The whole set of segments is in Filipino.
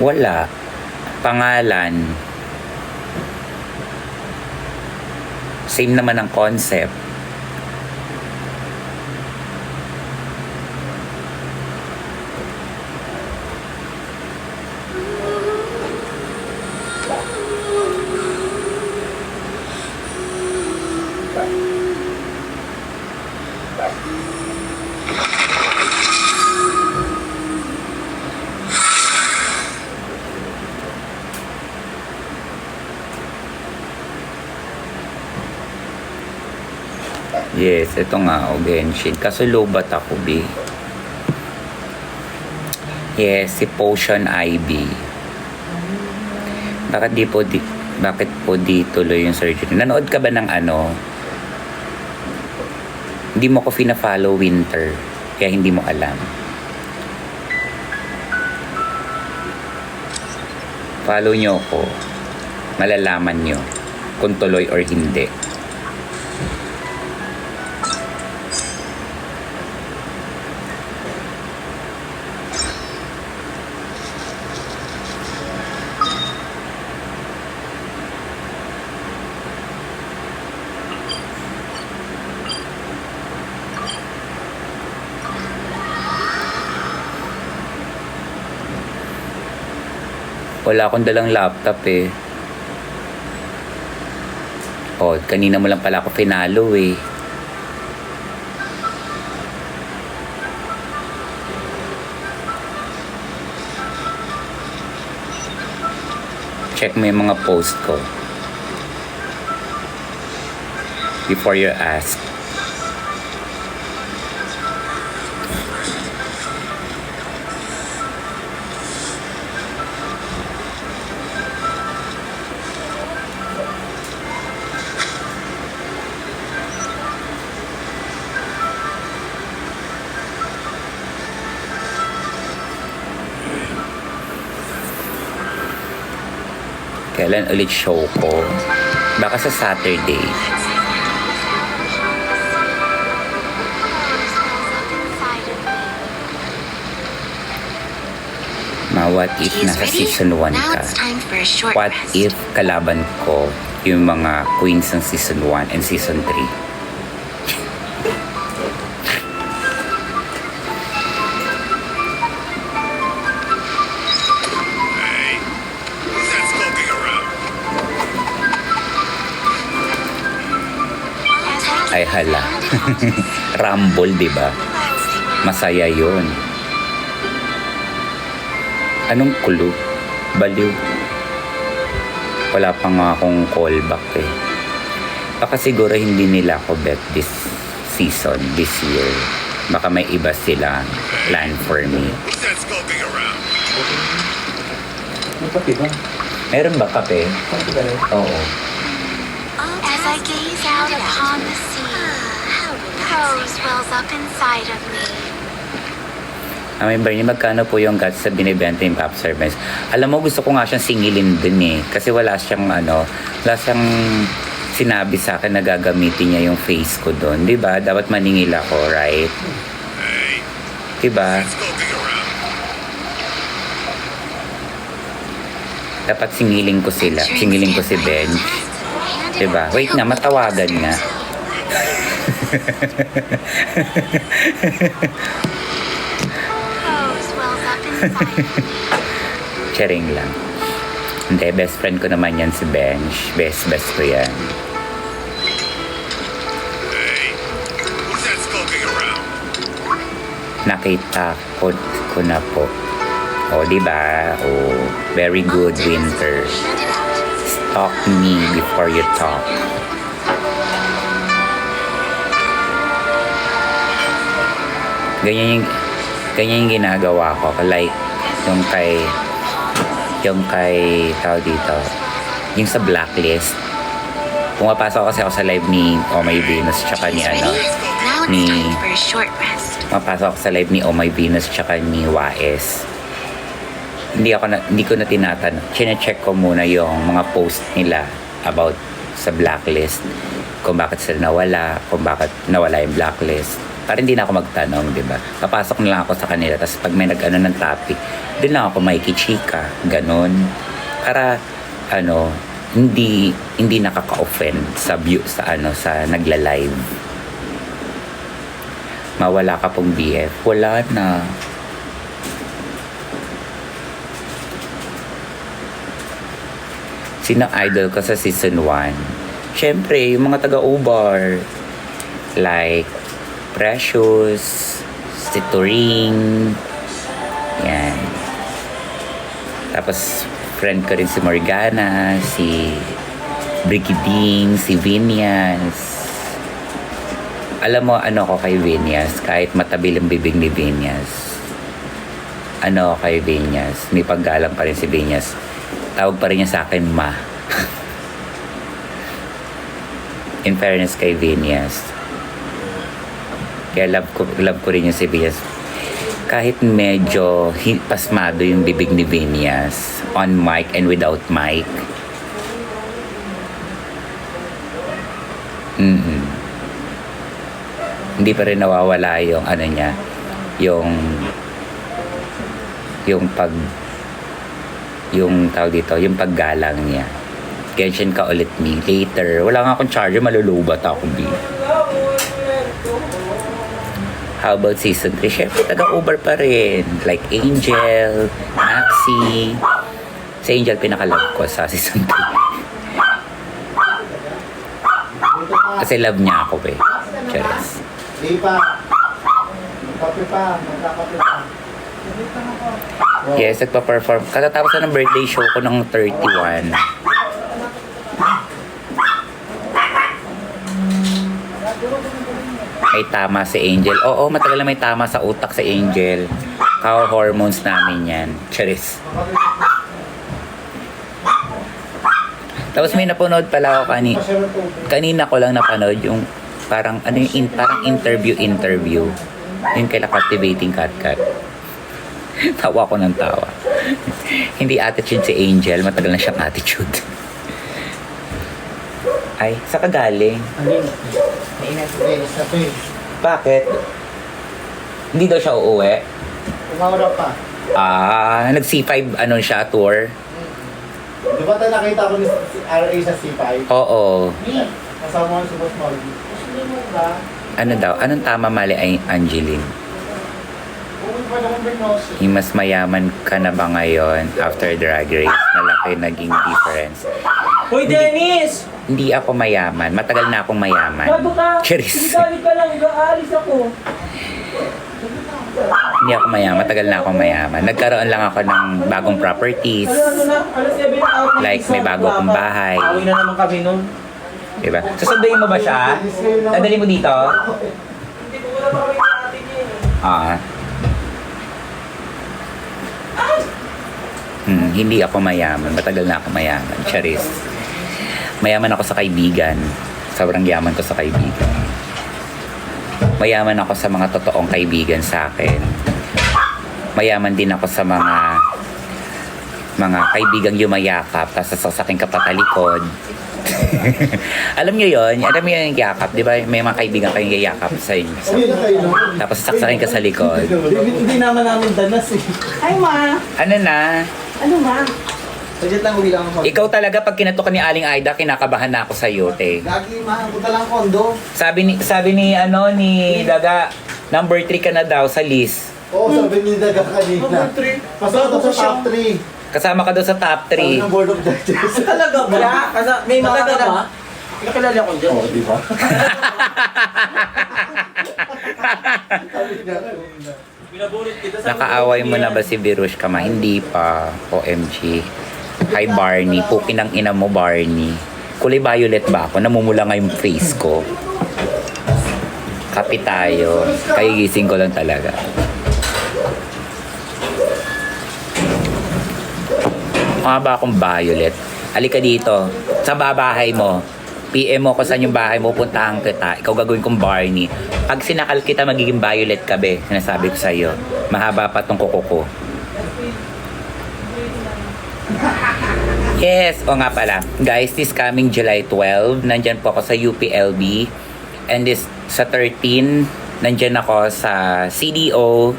Wala. Pangalan. Same naman ang concept. Yes, ito nga, o Genshin. Kaso lobat ako, B. Yes, si Potion Ivy. Bakit po di tuloy yung surgery? Nanood ka ba ng ano? Hindi mo ko fina-follow Winter. Kaya hindi mo alam. Follow nyo ko. Malalaman nyo kung tuloy or hindi. Wala akong dalang laptop eh. Oh, kanina mo lang pala ako finalo eh. Check mo yung mga post ko before you ask. Kailan ulit show ko? Baka sa Saturday. What if nasa season 1 ka? What if kalaban ko yung mga queens ng season 1 and season 3? Ay hala. Rumble, di ba? Masaya 'yon. Anong clue? Baliw. Wala pa nga akong callback eh. Baka siguro hindi nila ako bet this season, this year. Baka may iba silang plan for me. Meron ba kape? Oo. As I gaze out upon the sea, rose wells up inside of me. May Bernie, magkano po yung guts sa binibenta yung Pop Servants? Alam mo, gusto ko nga siyang singilin dun eh. Kasi wala siyang sinabi sa akin na gagamitin niya yung face ko dun. Diba? Dapat maningil ako, right? Diba? Dapat singilin ko sila. Singilin ko si Benj. Diba? Wait nga, matawagan nga. Charing lang. Hindi, best friend ko naman yan si Benj. Best ko yan. Nakita ko na po. O, diba? O, very good, Winter. Stalk me before you talk. Ganyan yung ginagawa ko. Like, yung kay tao dito, yung sa blacklist. Pumapasok kasi ako sa live ni Oh My Venus tsaka ni pumapasok ako sa live ni Oh My Venus tsaka ni Waes. Hindi ko na tinatanong. Chine-check ko muna yung mga post nila about sa blacklist. Kung bakit sila nawala, kung bakit nawala yung blacklist. Para hindi na ako magtanong, di ba? Papasok na lang ako sa kanila, tapos pag may nag-ano ng topic, doon lang ako makikichika, ganon. Para, hindi nakaka-offend sa view, sa nagla-live. Mawala ka pong BF, wala na. Sino idol ko sa season 1? Siyempre, yung mga taga-Ubar. Like, Precious, si Turing, yan. Tapos, friend ko rin si Morgana, si Bricky Bing, si Vinyas. Alam mo, ko kay Vinyas, kahit matabil ang bibig ni Vinyas. Kay Vinyas, may paggalang pa rin si Vinyas. Tawag pa rin niya sa akin, Ma. In fairness kay Vinyas. Kaya love ko rin yung si Vinyas. Kahit medyo pasmado yung bibig ni Vinyas, on mic and without mic. Hindi pa rin nawawala yung niya, yung tawag dito, yung paggalang niya. Genshin ka ulit me. Later, wala nga akong charger, malulubat ako, B. How about season 3? Siyempre, taga-Uber pa rin. Like Angel, Maxi. Si Angel, pinaka-love ko sa season 3. Kasi love niya ako, eh. Cheers. Di pa. Kape pa. Magkakape pa. Yes, nagpa-perform. Katatapos na ng birthday show ko ng 31. May tama si Angel. Oo, matagal na may tama sa utak si Angel. Cow hormones namin yan. Charis. Tapos may napanood pala ako kanina ko lang napanood yung parang parang interview. Yung kay Captivating Cat. Tawa ko ng tawa. Hindi attitude si Angel, matagal na siyang attitude. Ay, sa kagaling? Bakit? Hindi daw siya uuwi? Umaura pa. Nag C5 siya, tour? Di ba tayo nakita ko ni RA sa C5? Oo. Kasama ko si Boss Molly. Hindi mo ba? Ano daw? Anong tama mali ay Angeline? Uwi pa naman Bernosi. Yung mas mayaman ka na ba ngayon after Drag Race? Malaki naging difference. Hoy, Dennis! Hindi ako mayaman. Matagal na akong mayaman. Bago ka! Charis. Hindi ka lang, aalis ako. Hindi ako mayaman. Matagal na akong mayaman. Nagkaroon lang ako ng bagong properties. Ano na? Alas 7 na out na Like, isa, may bago akong wala pa. bahay. Away na naman kami nun. Diba? Susunduin mo ba siya? Dadali mo dito? Hindi ko wala pa kami natin eh. Hindi ako mayaman. Matagal na ako mayaman. Charis. Mayaman ako sa kaibigan. Sobrang yaman ko sa kaibigan. Mayaman ako sa mga totoong kaibigan sa akin. Mayaman din ako sa mga kaibigang yumayakap tapos sasasakin ka patalikod. Alam niyo yon? Alam niyo yung yakap, di ba? May mga kaibigan kayong yayakap sa inyo. Uwi na kayo. Tapos saksakin ka sa likod. Hindi naman namin danas eh. Ay, ma. Ano na? Ano, ma? Saglit lang, uwi lang ako. Ikaw talaga pag kinatok ni Aling Aida, kinakabahan na ako sa iyo, te. Lagi, ma. Punta lang kondo. Sabi ni Daga, number 3 ka na daw sa list. Oo, sabi ni Daga kanina. Pasok daw sa top 3. Kasama ka daw sa top Sabi 3. ng board of judges. Talaga ba? May Talaga makakala ba? Nakilala ko dyan. Oo, di ba? Sabi niya kanina. Binabulit kita sa... Nakaaway mo na ba si Birush Kama? Hindi pa. OMG. Hi Barney. Pukin ang ina mo, Barney. Kulay violet ba ako? Namumula nga yung face ko. Kapi tayo. Kagigising ko lang talaga. Mga ba akong violet? Halika dito. Sa babahay mo. PM mo kung saan yung bahay mo. Puntahan kita. Ikaw gagawin kong Barney. Pag sinakal kita, magiging violet ka, be. Sinasabi ko sa'yo. Mahaba pa tong kuko ko. Yes. O nga pala. Guys, this coming July 12, nandyan po ako sa UPLB. And this sa 13, nandyan ako sa CDO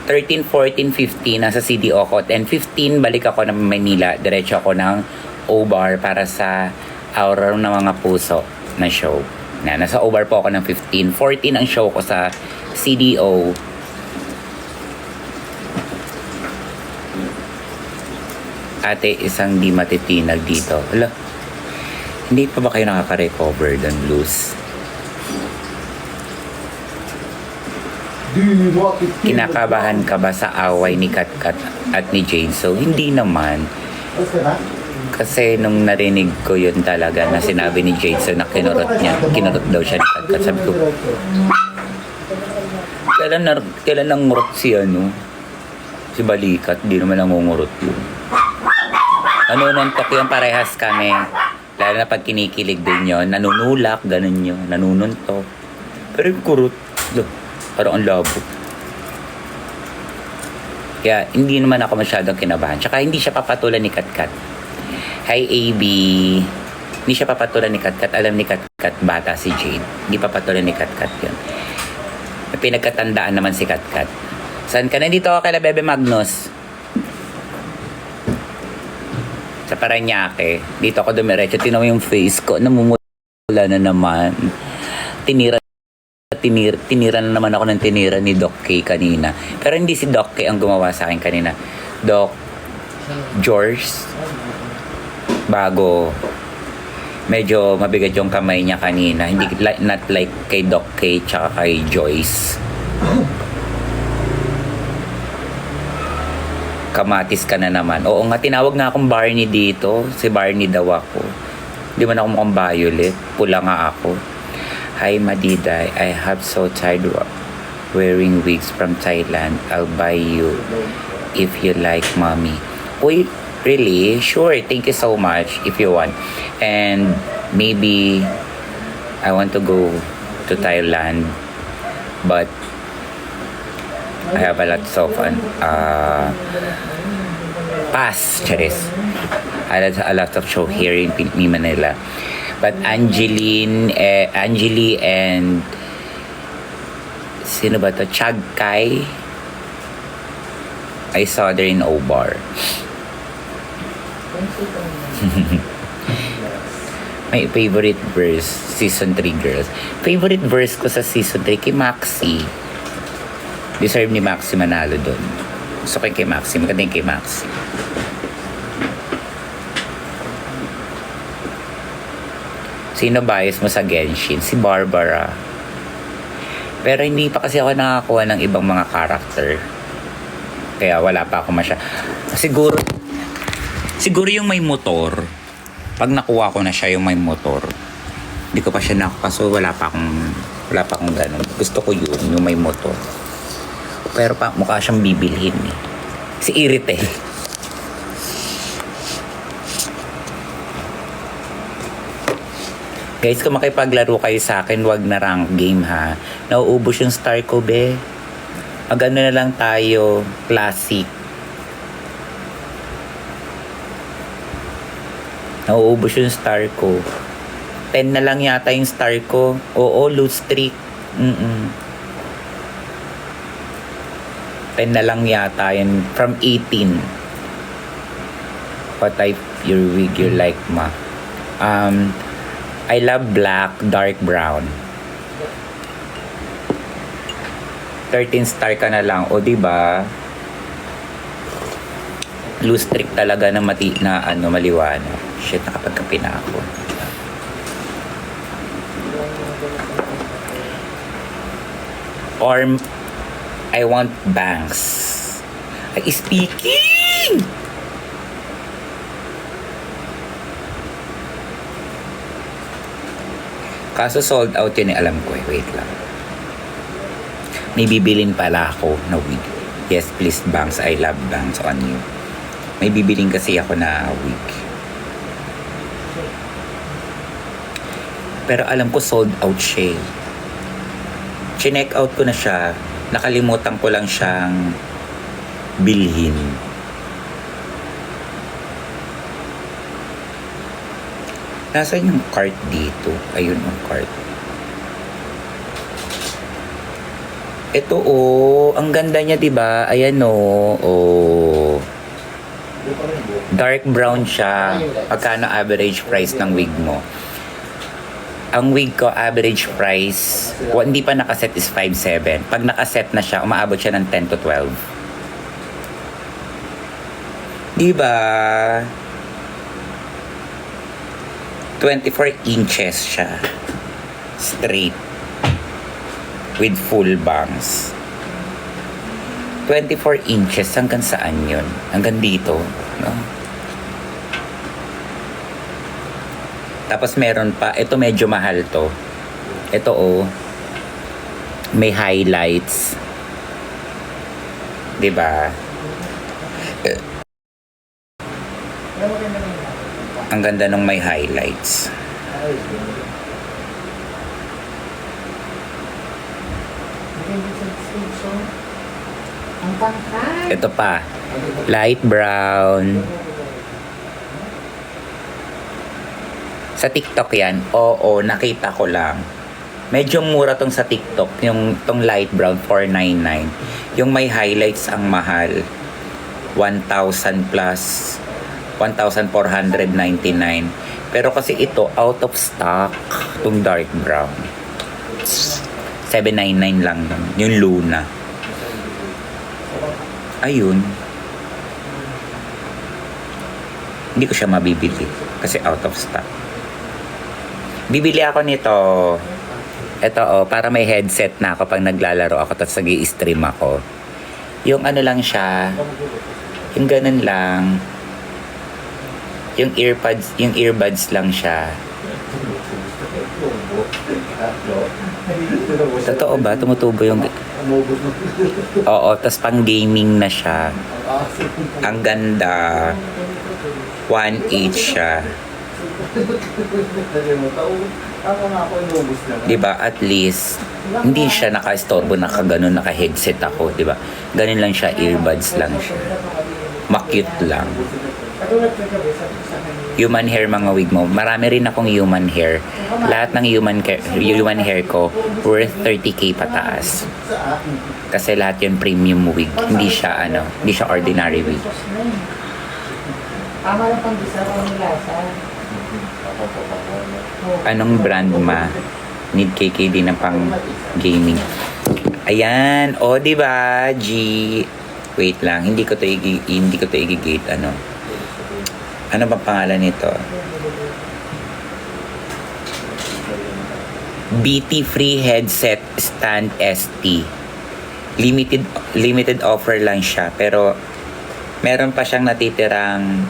13, 14, 15 nasa CDO ko. And 15 balik ako ng Manila. Diretso ako ng O-Bar para sa Aura ng Mga Puso na show. Nasa O-Bar po ako ng 15. 14 ang show ko sa CDO. Ate, isang di matitinag dito. Hala, hindi pa ba kayo nakaka-recover doon, Blues? Kinakabahan ka ba sa away ni Katkat at ni Jane? So, hindi naman. Kasi nung narinig ko yun talaga na sinabi ni Jade so na kinurot daw siya ni Katkat. Sabi ko, kailan nangurot si si Balikat? Di naman nangungurot yun. Nanununtok yun, parehas kami. Lalo na pag kinikilig din yun, nanunulak, ganun yun, nanununtok. Pero yung kurot, parang ang labo. Kaya hindi naman ako masyadong kinabahan. Tsaka hindi siya papatulan ni Katkat. Hi AB. Hindi siya papatulan ni Katkat. Alam ni Katkat bata si Jade. Hindi papatulan ni Katkat yun. May pinagkatandaan naman si Katkat. Saan ka na? Dito ako kay Bebe Magnus. Sa Paranaque. Dito ako dumiretso. Tinaw yung face ko. Namumula na naman. Tinira na naman ako ng tinira ni Doc K kanina. Pero hindi si Doc K ang gumawa sa akin kanina. Doc George. Bago. Medyo mabigat yung kamay niya kanina. Hindi, not like kay Doc K tsaka kay Joyce. Kamatis ka na naman. Oo nga, tinawag nga akong Barney dito. Si Barney daw ako. Hindi man ako mukhang violet. Pula nga ako. Hi Madiday, I have so tired wearing wigs from Thailand. I'll buy you if you like, mommy. Uy, really? Sure, thank you so much if you want. And maybe I want to go to Thailand, but I have a lot of pass, charis. I have a lot of show here in Manila. But Angeli and sino ba to? Chagkai. I saw there in O-Bar. My favorite verse, season 3 girls. Favorite verse ko sa season 3 kay Maxi. Deserve ni Maxi manalo dun. Gusto ko kay Maxi. Maganda yung kay Maxi. Sino bias mo sa Genshin? Si Barbara. Pero hindi pa kasi ako nakakuha ng ibang mga character. Kaya wala pa ako Siguro yung may motor. Pag nakuha ko na siya yung may motor. Hindi ko pa siya nakuha. So wala pa akong ganun. Gusto ko yung may motor. Pero mukha siyang bibilhin eh. Si Irite. Guys, kung makipaglaro kayo sa akin, wag na rank game ha. Nauubos yung star ko, be. Magano na lang tayo, classic. Nauubos yung star ko. 10 na lang yata yung star ko. Oo, lose streak. 10 na lang yata yun. From 18. What type your wig you like, ma? I love black, dark brown. 13 star ka na lang. O, diba? Loose trick talaga na maliwanag. Shit, nakapagkape na ako. Or, I want bangs. Ay, speaking! Kaso sold out yun eh, alam ko eh. Wait lang. May bibilin pala ako na wig. Yes, please, bangs. I love bangs on you. May bibilin kasi ako na wig. Pero alam ko sold out siya. Chineck out ko na siya. Nakalimutan ko lang siyang bilhin. Nasaan yung cart dito? Ayun ang cart. Ito oh, ang ganda niya 'di ba? Ayan oh. Oh. Dark brown siya. Pagkano average price ng wig mo? Ang wig ko average price, hindi pa nakaset is 5.7. Pag nakaset na siya, umaabot siya ng 10 to 12. Diba? 24 inches siya. Straight. With full bangs. 24 inches, hanggang saan yun? Hanggang dito, no? Tapos meron pa, ito medyo mahal to. Ito oh, may highlights. 'Di ba? Ang ganda nung may highlights. Ang pangkat. Ito pa, light brown. Sa TikTok yan, oo, nakita ko lang. Medyo mura tong sa TikTok, yung tong light brown, 499. Yung may highlights ang mahal, 1,000 plus, 1,499. Pero kasi ito, out of stock, tong dark brown. 799 lang yun, yung Luna. Ayun. Hindi ko siya mabibili kasi out of stock. Bibili ako nito. Ito oh, para may headset na ako pag naglalaro ako tapos nag-i-stream ako. Yung ano lang siya, yung ganun lang. Yung earbuds lang siya. Totoo ba? Tumutubo yung... Oo, tapos pang gaming na siya. Ang ganda. 1.8 siya. Diba? At least, hindi siya naka-istorbo, naka-ganon, naka-headset ako. Diba? Ganun lang siya, earbuds lang siya. Ma-cute lang. Human hair mga wig mo. Marami rin akong human hair. Lahat ng human hair ko worth 30k pataas. Kasi lahat yun premium wig. Hindi siya ordinary wig. Tama lang pang bisa ko ng lasa. Anong brand ma? Need KKD na pang gaming. Ayan, o di ba? G. Wait lang, hindi ko to i-gate ano. Ano ba pangalan nito? BT Free Headset Stand ST. Limited offer lang siya, pero meron pa siyang natitirang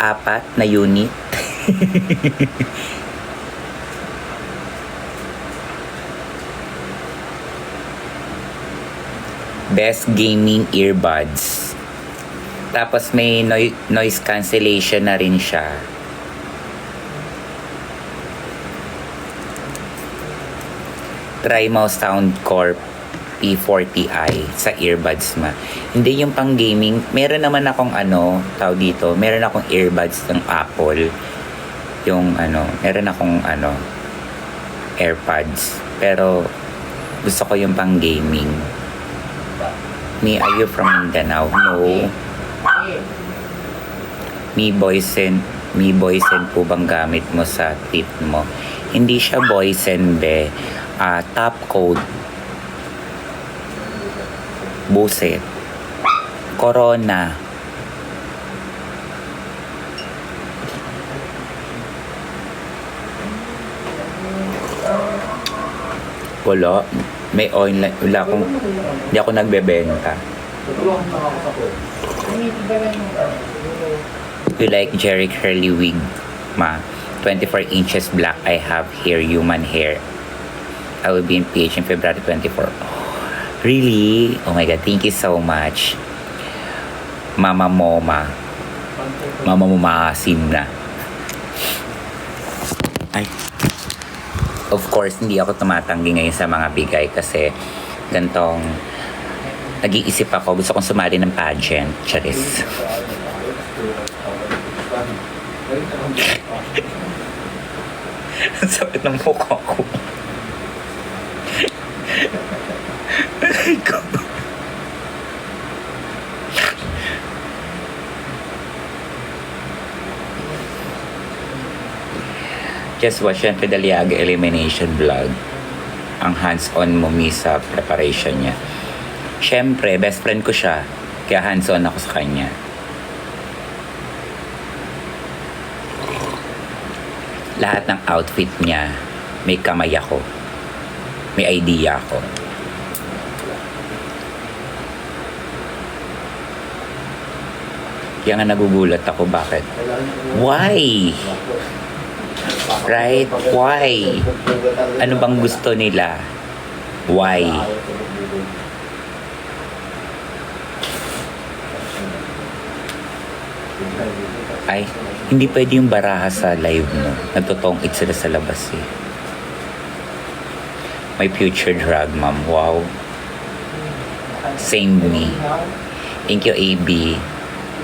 4 na unit. Best gaming earbuds. Tapos may noise cancellation na rin siya. Trimouth Soundcore P40i sa earbuds ma. Hindi yung pang gaming. Meron naman akong meron akong earbuds ng Apple. Yung meron akong AirPods. Pero gusto ko yung pang gaming. Are you from Mindanao? No. Mi Boysen po bang gamit mo sa tip mo? Hindi siya Boysen be. Top coat. Buset. Corona. Wala. May online. Hindi ako nagbebenta. You like Jerry Curly wig, ma? 24 inches black. I have here human hair. I will be in PH in February 24. Really? Oh my God, thank you so much. Mama Moma maasim na. Ay. Of course, hindi ako tumatanggi ngayon sa mga bigay kasi gantong nag-iisip ako. Gusto kong sumali ng pageant. Charis. Ang sakit ng mukha ko. Just watch yan, Pedaliaga Elimination Vlog. Ang hands-on mo sa preparation niya. Siyempre, best friend ko siya. Kaya hands-on ako sa kanya. Lahat ng outfit niya, may kamay ako. May idea ako. Kaya nga nagugulat ako, bakit? Why? Right? Why? Ano bang gusto nila? Why? Ay, hindi pwede yung baraha sa live mo. Nagtotong-it sila sa labas eh. My future drag mom. Wow. Same me. Thank you, AB.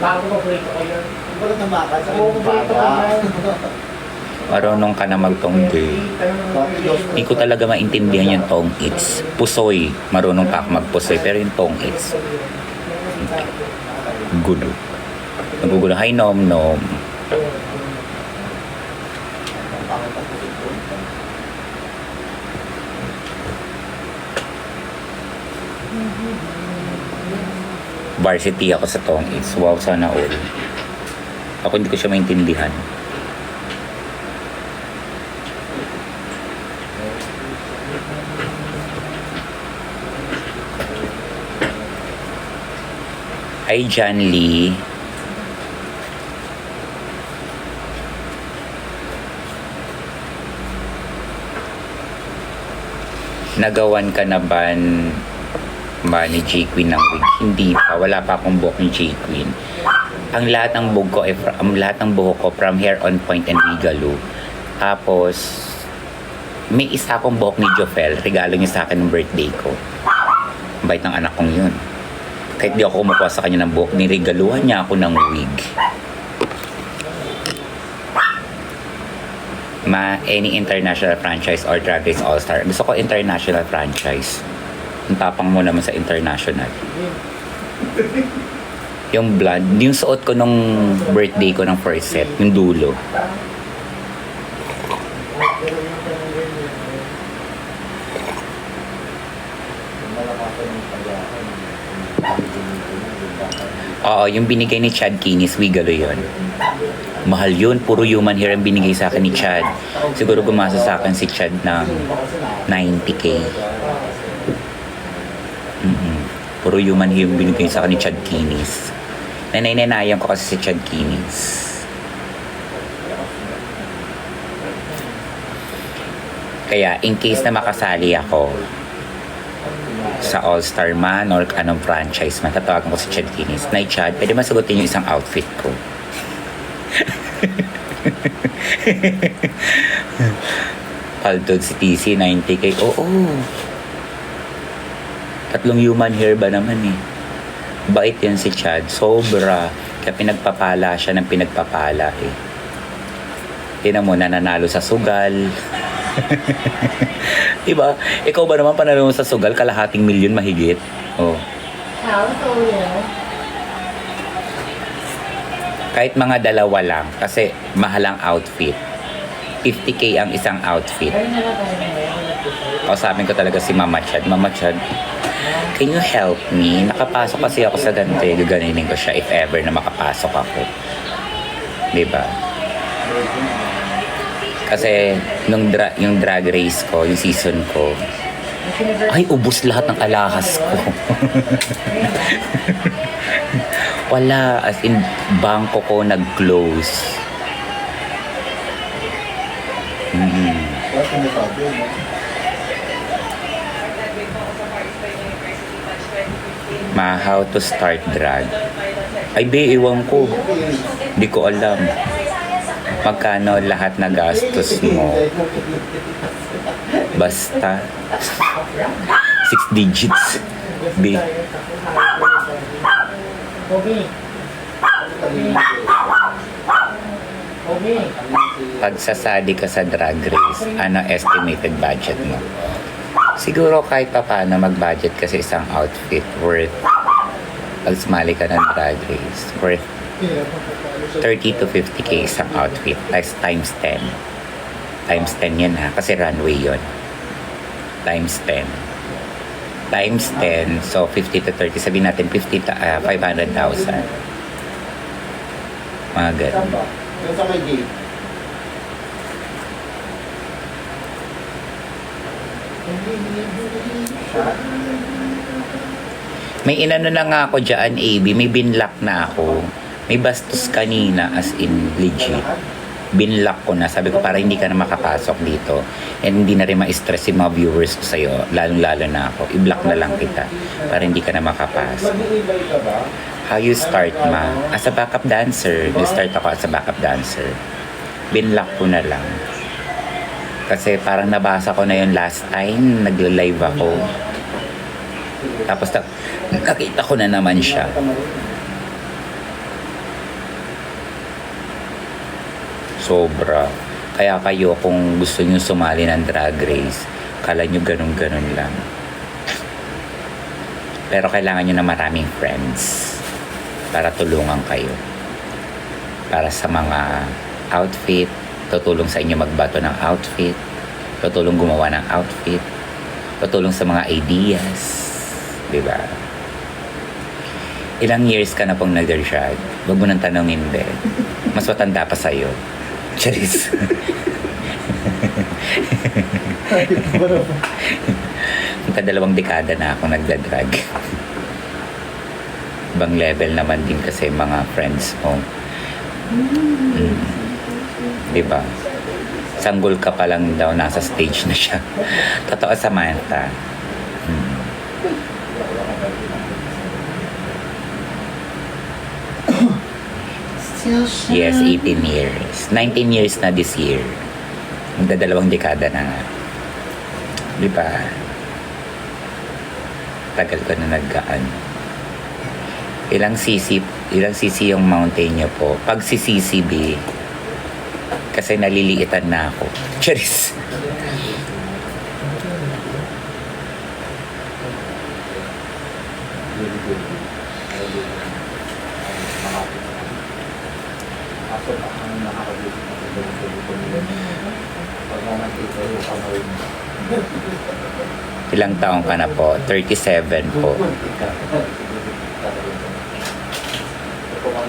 Bago ko prito ko yun. Wala na makakal sa Oo, prito ko yun. Marunong ka na magtongge. Hindi ko talaga maintindihan yung tong-its. Pusoy. Marunong pa ako magpusoy. Pero yung tong-its. Gulo. Nagugulo. Hi, Nom Nom. Varsity ako sa tong-its. Wow, sana all. Ako hindi ko siya maintindihan. Hi, John Lee. Nagawan ka na ba ni J Queen ng wig? Hindi pa. Wala pa akong buhok ni J Queen. Ang lahat ng buhok ko, lahat ng buhok ko from hair on point and Wigalo. Tapos, may isa akong buhok ni Jofel. Regalo niya sa akin ng birthday ko. Bait ng anak kong yun. Kahit di ako kumukuha sa kanya ng buhok, niregaluhan niya ako ng wig. Any international franchise or Drag Race All-Star. Gusto ko international franchise. Ang tapang mo naman sa international. Yung blonde, yung suot ko nung birthday ko ng first set, yung dulo. Oo, yung binigay ni Chad Kinis, Wigalo yun. Mahal yun, puro human hair ang binigay sa akin ni Chad. Siguro gumasa sa akin si Chad ng 90k. Puro human hair yung binigay sa akin ni Chad Kinis. Nanay-nanayan ko kasi si Chad Kinis. Kaya, in case na makasali ako sa All-Star man or anong franchise man, tatawagan ko si Chad Kinis. Nay Chad, pwede masagutin yung isang outfit ko. Paltod si TC, 90k. Oo. 3 human hair ba naman eh. Bait yan si Chad. Sobra. Kaya pinagpapala siya ng pinagpapala eh. Tinan mo, nananalo sa sugal. Diba? Ikaw ba naman panalo sa sugal, kalahating milyon mahigit? Oh. How so yeah? Kahit mga dalawa lang, kasi mahalang outfit. 50k ang isang outfit. Ayun na lang tayo ngayon. Kausapin ko talaga si Mama Chad. Mama Chad, can you help me? Nakapasok kasi ako sa ganito. Gaganinin ko siya if ever na makapasok ako. Diba? Kasi yung drag race ko, yung season ko, ay, ubos lahat ng alahas ko. Wala, as in, bangko ko nag-close. How to start drag? Ay, iwan ko. Di ko alam. Magkano lahat na gastos mo? Basta 6 digits. B. Pag sasali ka sa drag race, ano estimated budget mo? Siguro kahit pa paano mag-budget kasi isang outfit worth, pag sumali ka ng drag race, worth 30 to 50k isang outfit. Times 10. Times 10 yan ha, kasi runway yon. Times 10. Times 10, so 50 to 30, sabihin natin 500,000. Mga Saan ganun. ba? Yung sa may gate. May inano na nga ako dyan, AB. May binlock na ako. May bastos kanina, as in legit. Binlock ko na. Sabi ko, para hindi ka na makapasok dito. And hindi na rin ma-stress yung mga viewers ko sa'yo. Lalong-lalo na ako. I-block na lang kita. Para hindi ka na makapasok. Mag-i-ibay ka ba? How you start, ma? As a backup dancer. Nag-start ako as a backup dancer. Binlock ko na lang. Kasi parang nabasa ko na yun last time. Nagla-live ako. Tapos nakita ko na naman siya. Sobra. Kaya kayo kung gusto nyo sumali ng drag race, kala nyo ganun-ganun lang. Pero kailangan nyo na maraming friends para tulungan kayo. Para sa mga outfit, tutulong sa inyo magbato ng outfit, tutulong gumawa ng outfit, tutulong sa mga ideas. Diba? Ilang years ka na pong nag-drag? Huwag mo nang tanongin, be. Mas matanda pa sa'yo. Charis. Magka-2 dekada na ako nagda-drag. Ibang level naman din kasi mga friends mo. Diba? Sanggol ka pa lang daw, nasa stage na siya. Totoo, Samantha. Yes, 18 years. 19 years na this year. Magda-2 dekada na nga. Di ba? Tagal ko na naggaan. Ilang cc yung mountain nyo po? Pag si CCB, kasi naliliitan na ako. Charis! Ilang taong ka na po? 37 po.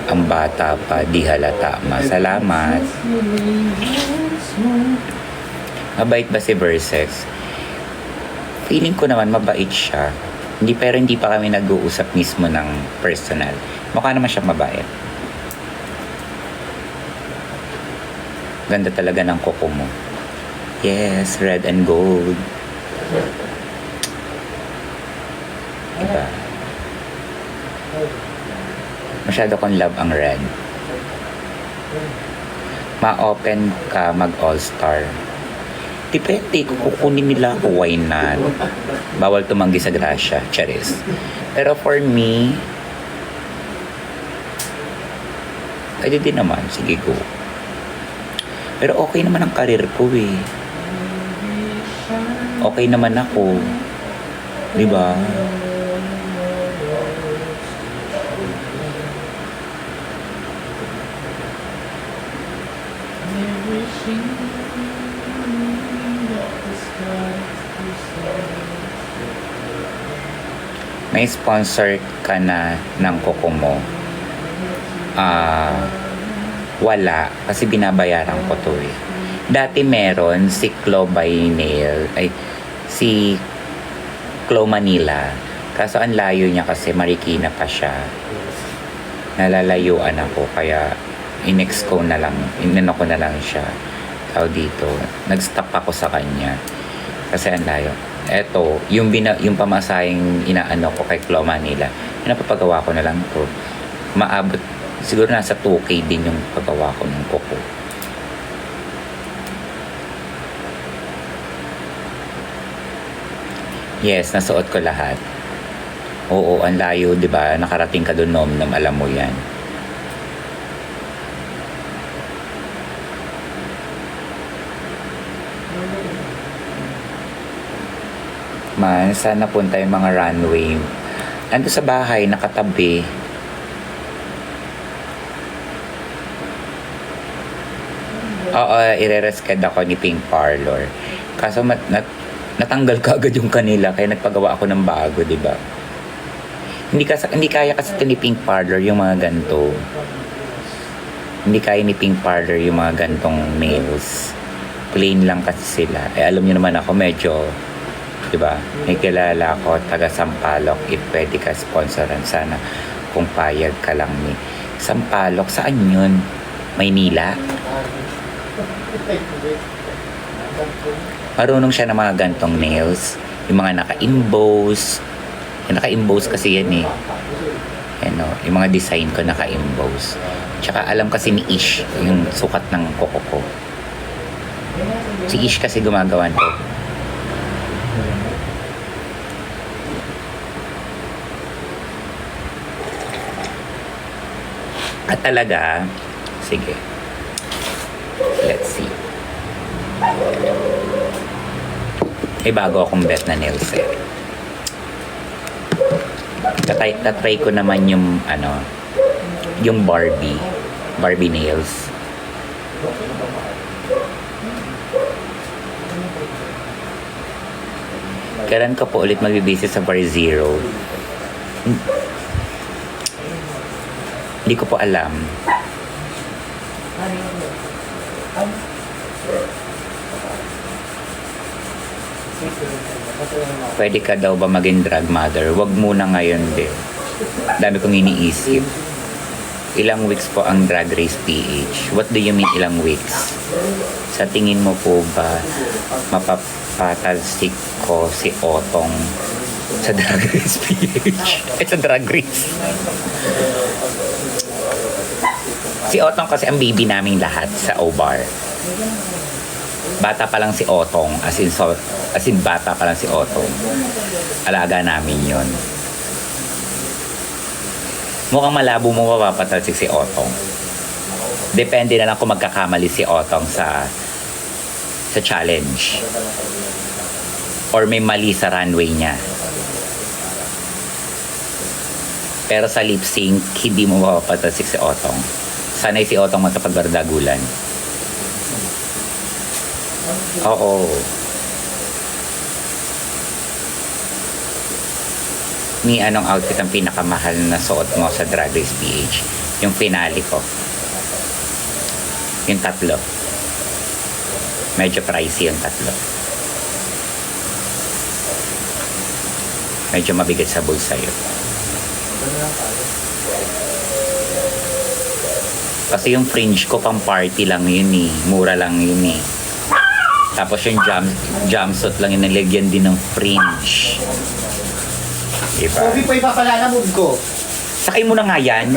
Ang bata pa, di halata. Salamat. Mabait ba si Versex? Feeling ko naman mabait siya. Pero hindi pa kami nag-uusap mismo ng personal. Mukha naman siya mabait. Ganda talaga ng kuko mo. Yes, red and gold. Diba? Masyado kong love ang red. Ma-open ka mag-all-star. Depende kung kukunin nila ako, why not? Bawal tumanggi sa grasya, charis. Pero for me, pwede din naman, sige go. Pero okay naman ang karir ko eh. Okay naman ako. Diba? May sponsor ka na ng kuko mo? Wala. Kasi binabayaran ko to eh. Dati meron si Chloe by Nail. Si Chloe Manila. Kaso ang layo niya kasi Marikina pa siya. Nalalayuan ako. Kaya in-ex ko na lang. Inano ko na lang siya. Tao dito. Nag-stop ako sa kanya. Kasi ang layo. Eto, yung pamasahing inaano ko kay Chloe Manila, napapagawa ko na lang to. Maabot, siguro nasa 2K din yung pagawa ko ng kuko. Yes, nasuot ko lahat. Oo, ang layo, di ba? Nakarating ka doon, nom, alam mo yan. naman, saan napunta yung mga runway? Nandun sa bahay, nakatabi. Oo, ire-rescad ako ni Pink Parlor. Kaso natanggal ka agad yung kanila, kaya nagpagawa ako ng bago, di ba? Hindi kaya kasi ito ni Pink Parlor yung mga ganito. Hindi kaya ni Pink Parlor yung mga gantong nails. Plain lang kasi sila. Eh, alam niyo naman ako, medyo, di ba? May kilala ako, taga Sampaloc. If pwede ka sponsoran, sana kung payag ka lang ni Sampaloc. Saan yun? Maynila? Marunong siya ng mga gantong nails. Yung mga naka-emboss. Yung naka-emboss kasi yan eh. Ano, yung mga design ko naka-emboss. Tsaka alam kasi ni Ish yung sukat ng kuko ko. Si Ish kasi gumagawa nito. At talaga, sige. Let's see. May bago akong bet na nails eh. Tatry ko naman yung ano, yung Barbie nails. Kailan ka po ulit magbibisi sa Bar Zero? Hindi ko po alam. Pwede ka daw ba maging drag mother? Wag muna ngayon din. Dami kong iniisip. Ilang weeks po ang Drag Race PH? What do you mean ilang weeks? Sa tingin mo po ba mapapatalsik ko si Otong sa Drag Race PH? Sa Drag Race. Si Otong kasi ang baby naming lahat sa O-Bar. Bata pa lang si Otong, as in bata pa lang si Otong. Alaga namin yon. Mukhang malabo mo mapapatalsik si Otong. Depende na lang kung magkakamali si Otong sa challenge. Or may mali sa runway niya. Pero sa lip sync, hindi mo mapapatalsik si Otong. Sanay si Otong magkapagbardagulan. Oo. Ni anong outfit ang pinakamahal na suot mo sa Drag Race PH? Yung finale ko. Yung tatlo. Medyo pricey yung tatlo. Medyo mabigat sa bulsa yun. Kasi yung fringe ko pang party lang yun eh. Mura lang yun eh. Tapos yung jumpsuit lang yung nilagyan din ng fringe. Diba? Sabi pa ipapalalamog ko. Sakay mo na nga yan.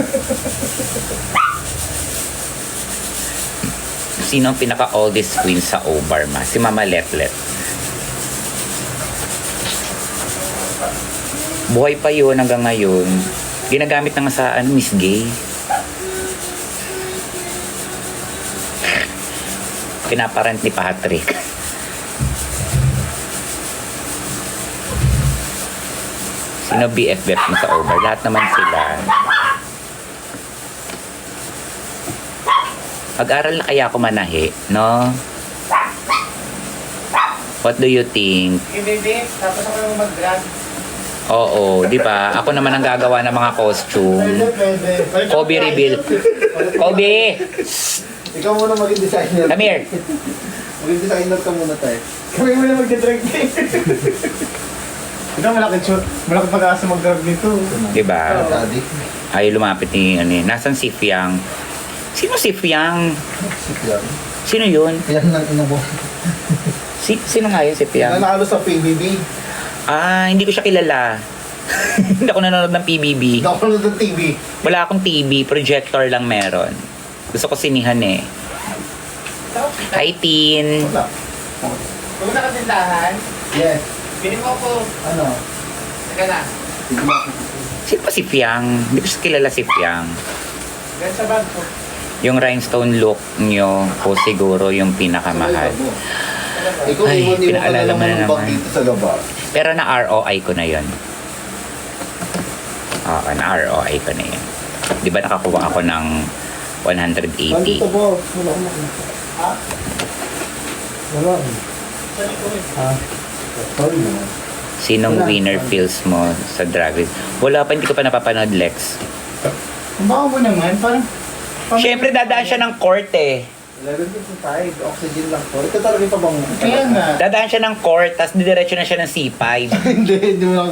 Sino ang pinaka-oldest queen sa O-Bar ma? Si Mama Letlet. Buhay pa yun hanggang ngayon. Ginagamit na nga sa Miss Gay. Pinaparent ni Patrick. Sino BFF mo sa O-Bar? Lahat naman sila. Mag-aral na kaya ako manahi, no? What do you think? Hindi. Tapos ako yung mag-drag. Oo, di ba? Ako naman ang gagawa ng mga costume. Pwede. Kobe reveal. Kobe! Ikaw muna maging designer. Come here. Maging designer ka muna tayo. Kami muna mag-drag din. Ikaw malaki pag-asa mag-drag nito. Di ba? Daddy. Ay, lumapit ni, nasan si Fiang? Sino si Fiang? Yan. Sino yun? Yan ang ino mo. Sino nga yun si Fiang? Nanalo sa PBB. Ah, hindi ko siya kilala. Hindi ako nanonood ng PBB. Download ng TV. Wala akong TV, projector lang meron. Gusto ko sinihan eh. Hi, Tin. Wala. Kung sa kasindahan, Yes. pili mo ko. Ano? Teka na. Sige mo. Sino pa si Fiang? Hindi ko siya kilala si Fiang. Ganyan sa bag ko. Yung rhinestone look nyo po siguro yung pinakamahal. Ikaw, Ay, iwan-iwan ka pinaalala na mo na naman ng bag naman. dito sa gaba. Pero na-ROI ko na yon. Oo, na-ROI ko na yun. Di ba nakakuha ako ng 180? Nandito po. Wala akong makita. Ha? Wala. Saan ko eh? Ha? Sorry naman. Sinong winner feels mo sa Drag Race? Wala pa, hindi ko pa napapanood, Lex. Ang baka mo naman, parang... Siyempre, dadaan siya ng court eh. 11:55, oxygen lang po. Ito talaga yung pabango. Kaya nga. Dadaan siya ng court, tapos didiretso na siya ng C5. Hindi mo lang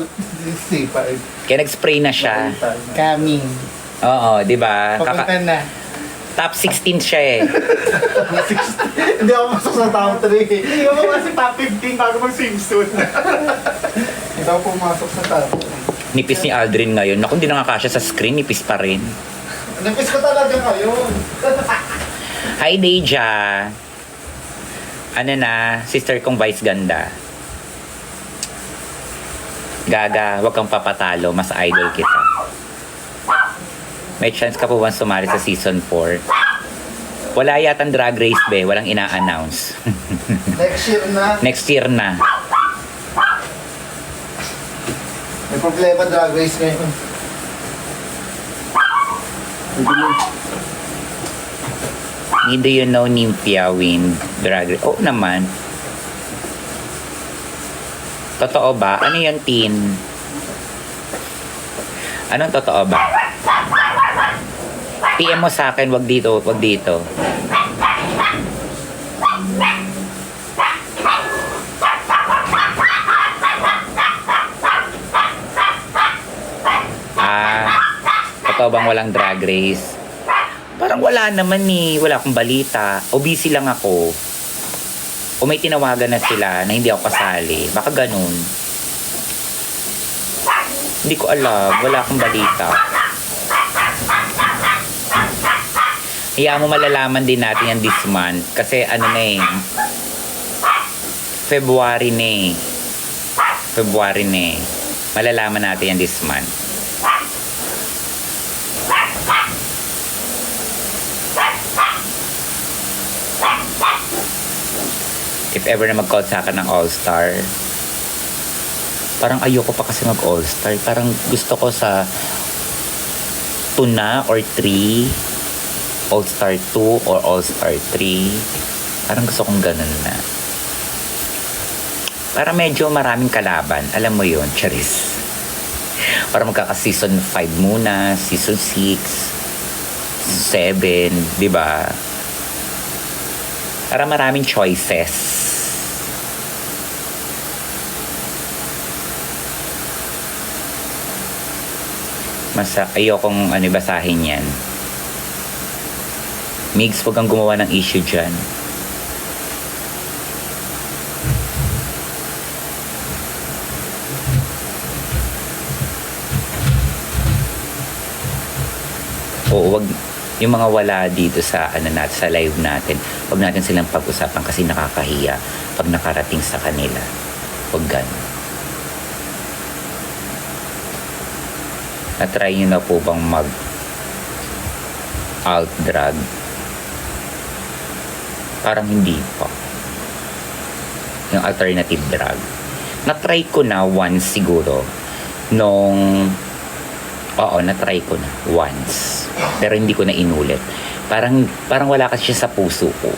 sipa. Kaya nag-spray na siya. Coming. Oo, di ba? Papunta na. Top 16 siya eh. Hindi ako masok sa top 3. Hindi mo kasi top 15 bago mag-swimsuit. Hindi ako pumasok sa top. Nipis ni Aldrin ngayon. Naku, hindi nakakasya sa screen, nipis pa rin. Napis ko talaga ngayon. Hi, Deja. Ano na, sister kong Vice Ganda. Gaga, wag kang papatalo, mas idol kita. May chance ka po bang sumali sa season 4? Wala yatang Drag Race, be. Walang ina-announce. Next year na. Next year na. May problema drag race ngayon. Do you know Nymphia win Drag Race? Oo naman. Totoo ba? Ano yung teen? Anong totoo ba? PM mo sa akin, wag dito, wag dito. Totoo bang walang Drag Race? Parang wala naman eh. Wala akong balita. O busy lang ako. O may tinawagan na sila na hindi ako kasali. Baka ganun. Hindi ko alam. Wala akong balita. Hayaan mo malalaman din natin yan this month. Kasi ano na eh. February na eh. February na eh. Malalaman natin yan this month. If ever na mag-call sa akin ng All-Star, parang ayoko pa kasi mag-All-Star. Parang gusto ko sa 2 na or 3, All-Star 2 or All-Star 3. Parang gusto kong ganun na. Para medyo maraming kalaban. Alam mo yun, charis. Para magkaka-season 5 muna, season 6, 7, di ba? Para maraming choices. Ayokong basahin yan. Migs, huwag kang gumawa ng issue dyan. Oo, wag yung mga wala dito sa sa live natin. Wag natin silang pag-usapan kasi nakakahiya pag nakarating sa kanila. Wag ganun. Na-try nyo na po bang alt drag? Parang hindi pa. Yung alternative drag. Na-try ko na once siguro. Na-try ko na once. Pero hindi ko na inulit. Parang wala kasi siya sa puso ko.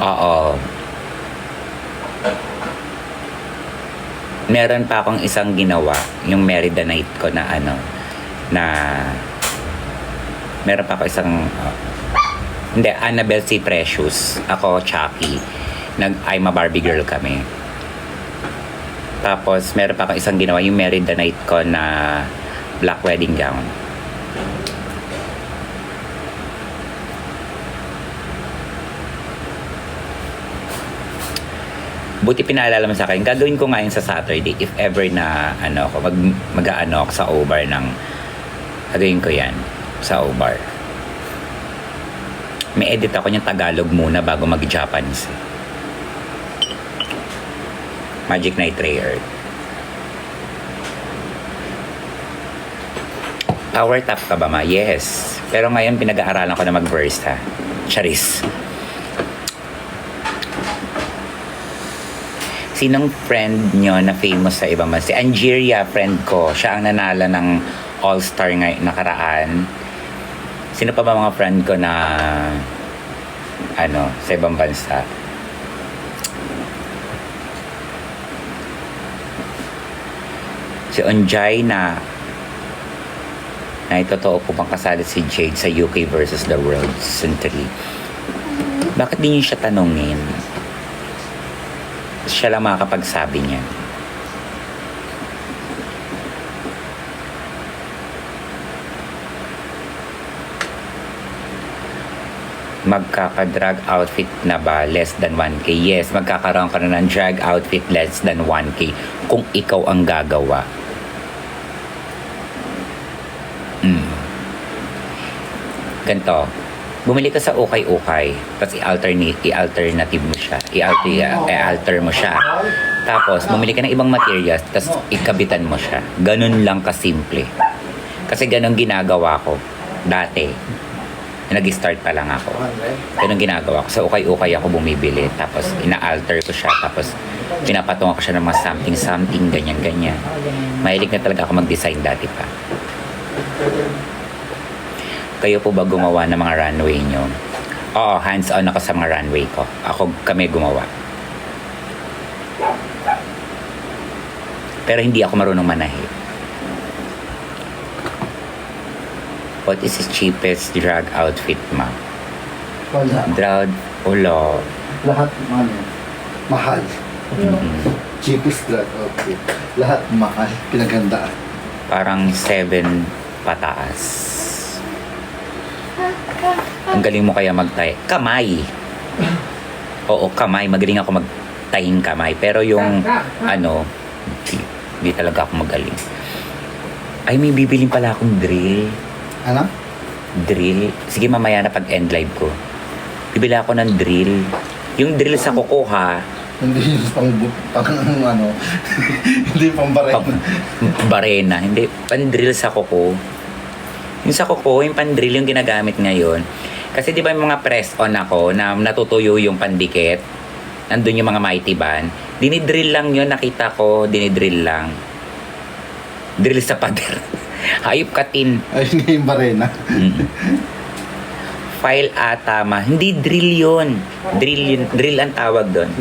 Oo. Meron pa akong isang ginawa, yung Merida Night ko na meron pa ako isang Annabelle C. Precious. Ako, Chucky. I'm a Barbie girl kami. Tapos, meron pa akong isang ginawa, yung Merida Night ko na black wedding gown. Buti pinaalala mo sa akin. Gagawin ko ngayon sa Saturday if ever na mag-aano ako sa O-Bar ng gagawin ko yan sa O-Bar. May edit ako yung Tagalog muna bago mag-Japanese. Magic Night Rare Earth. Power tap ka ba, ma? Yes. Pero ngayon, pinag-aaralan ko na mag-burst, ha? Charis. Sinong friend nyo na famous sa ibang bansa? Si Angeria, friend ko. Siya ang nanala ng All-Star ngayon nakaraan. Sino pa ba mga friend ko na sa ibang bansa? Si Onjay na totoo po bang kasali si Jade sa UK versus the World Season 3? Bakit di niyo siya tanungin? Siya lang makakapagsabi niya. Magkaka-drag outfit na ba less than 1K? Yes, magkakaroon ka na ng drag outfit less than 1K kung ikaw ang gagawa. Ganito, bumili ka sa ukay-ukay, tapos i-alternative mo siya. I-alter mo siya. Tapos, bumili ka ng ibang materials, tapos ikabitan mo siya. Ganun lang kasimple. Kasi ganun ginagawa ko dati. Nag-start pa lang ako. Ganun ginagawa ko. Sa ukay-ukay ako bumibili, tapos ina-alter ko siya, tapos pinapatungan ko siya ng mga something, ganyan-ganyan. Mahilig na talaga ako mag-design dati pa. Kayo po ba gumawa ng mga runway nyo? Oo, hands-on ako sa mga runway ko. Kami gumawa. Pero hindi ako marunong manahi. What is the cheapest drag outfit, ma? Wala. Drag, ulo. Lahat mahal. Cheapest drag outfit. Lahat mahal. Pinaghandaan. Parang 7 pataas. Ang galing mo kaya magtahi. Kamay. Oo, kamay. Magaling ako magtahing kamay. Pero yung, hindi talaga ako magaling. Ay, may bibilin pala akong drill. Ano? Drill. Sige, mamaya na pag-end live ko. Bibili ako ng drill. Yung drill sa kuko, ha? Hindi hindi pang barena. Barena. Hindi. Pan-drill sa kuko. Yung sa kuko, yung pan-drill yung ginagamit ngayon. Kasi di ba yung mga press-on ako na natutuyo yung pandikit, nandun yung mga mighty band, dinidrill lang yun, nakita ko, dinidrill lang. Drill sa pader. Hayop katin. Ayun nga yung barena. File atama. Hindi drill yun. Drill ang tawag doon.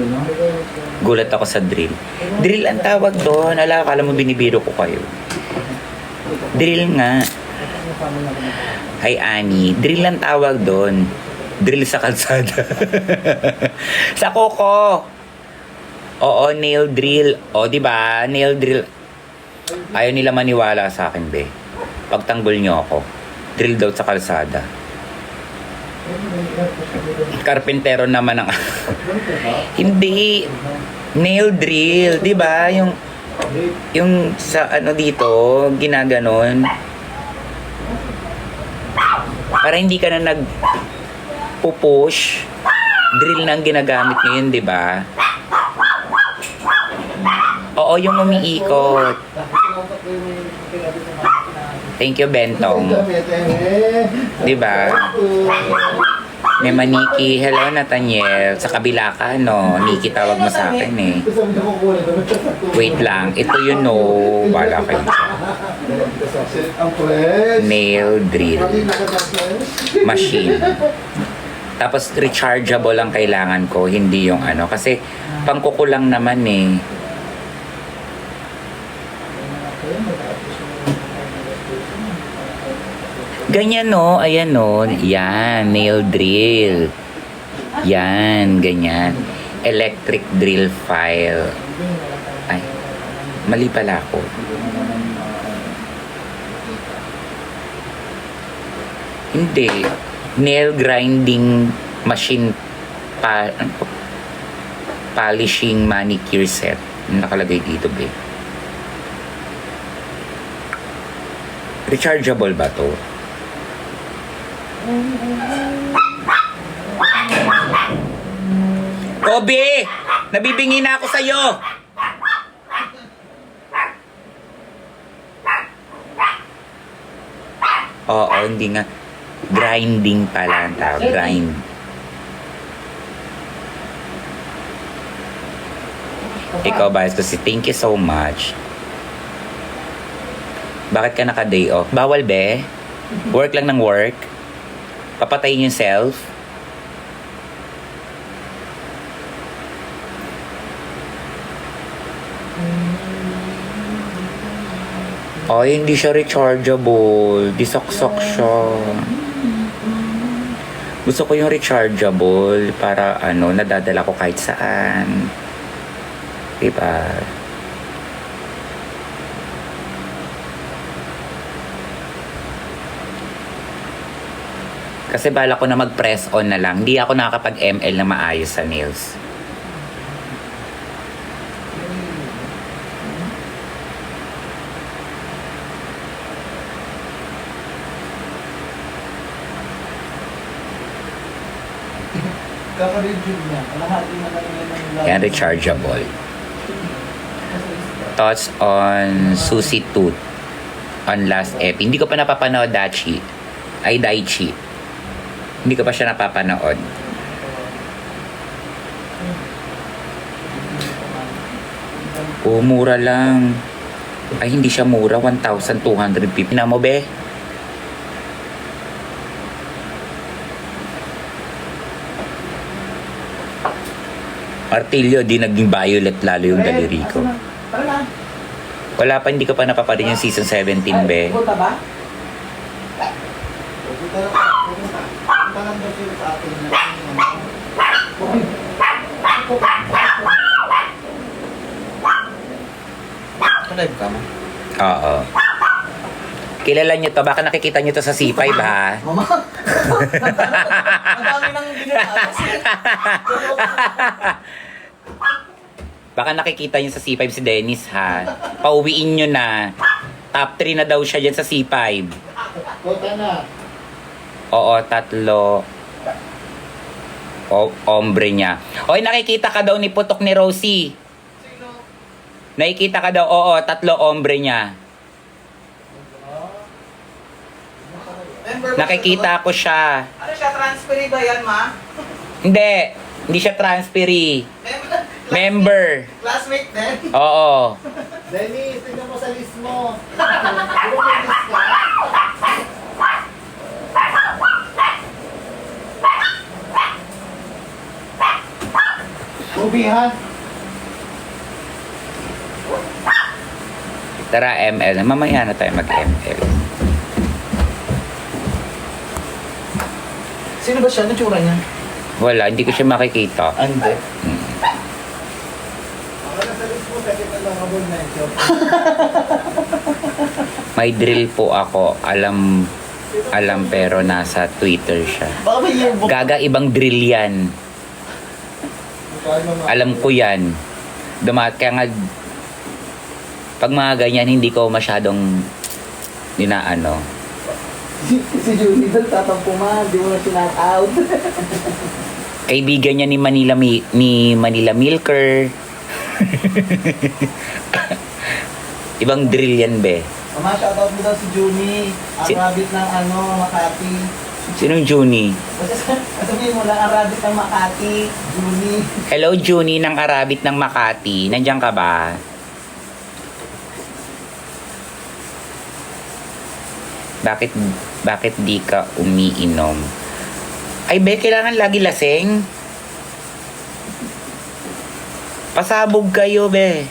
Gulat ako sa drill. Drill ang tawag doon. Akala mo binibiro ko kayo. Drill nga. Hi, Annie. Drill ang tawag doon. Drill sa kalsada. Sa koko. Oo, nail drill. O, di ba? Nail drill. Ayaw nila maniwala sa akin, be. Pagtanggol nyo ako. Drill daw sa kalsada. Karpentero naman ang... Hindi. Nail drill. Di ba? Yung sa dito, ginaganon. Para hindi ka na nag-push, drill na ang ginagamit ngayon, di ba? Oo, yung umiikot. Thank you, Bentong. Di ba? May Maniki. Hello, Nathaniel. Sa kabila ka, no? Niki tawag mo sa akin, eh. Wait lang. Ito yun, no. Bala kayo. Nail drill. Machine. Tapos, rechargeable lang kailangan ko. Hindi yung Kasi, pangkukulang naman, eh. Ganyan, no? Ayan, no? Yan, nail drill. Yan, ganyan. Electric drill file. Ay, mali pala ako. Hindi. Nail grinding machine polishing manicure set. Nakalagay dito, be. Rechargeable ba to? Kobe! Nabibingi na ako sa'yo! Oo, hindi nga. Grinding pala ang tawag. Grind. Ikaw, Bias, kasi thank you so much. Bakit ka naka-day off? Bawal, be? Work lang ng work? Papatayin yung self? Ay, hindi siya rechargeable. Disaksak siya. Gusto ko yung rechargeable para nadadala ko kahit saan. Diba? Kasi bala ko na mag-press on na lang. Hindi ako nakakapag-ML na maayos sa nails. Kaka-review niya. Kalahati na lang yan. Yan, rechargeable. Thoughts on Susie Tooth on last ep. Hindi ko pa napapanood, Daichi. Hindi ko pa siya napapanood. Oh, mura lang. Ay, hindi siya mura. 1,250 na mo, be? Martilyo, di naging violet lalo yung daliri ko. Tara na. Wala pa, hindi ko pa napaparin yung season 17, be. Pupunta ba? Pupunta lang daw sila sa atin na. Live ka mo? Oo. Kilala nyo to, baka nakikita nyo to sa C5, ha? Mama! Ang dami nang binalatas. Baka nakikita nyo sa C5 si Dennis, ha? Pauwiin nyo na. Top 3 na daw siya dyan sa C5. Kota na. Oo, 3. Ombre niya. Oy, nakikita ka daw ni putok ni Rosie. Nakikita ka daw, oo, 3 ombre niya. Nakikita ko siya. Ano siya, transferee ba yan, ma? Hindi siya transferee. Member. Classmate din? Oo. Dennis, tignan mo sa list mo. Puro may list ka. Ubihan. Tara, ML. Mamaya na tayo mag-ML. Sino ba siya? Ano tsura niya? Wala, hindi ko siya makikita. Ande. Ako na sa list mo, second na lang ako mention. May drill po ako. Alam pero nasa Twitter siya. Baka may yearbook. Gaga, ibang drill yan. Alam ko yan. Kaya nga, pag mga ganyan, hindi ko masyadong inaano. Si Julie doon, tatampo ma, di mo na sinat out. Kaibigan niya ni Manila Milker. Ibang drill yan, be. Mama, shoutout mo daw si Junie. Ang Si- rabbit ng Makati. Sinong Junie? Basta sabihin mo lang, ang rabbit ng Makati. Junie. Hello, Junie ng Arabit ng Makati. Nandiyan ka ba? Bakit di ka umiinom? Ay, be, kailangan lagi laseng. Pasabog kayo, be.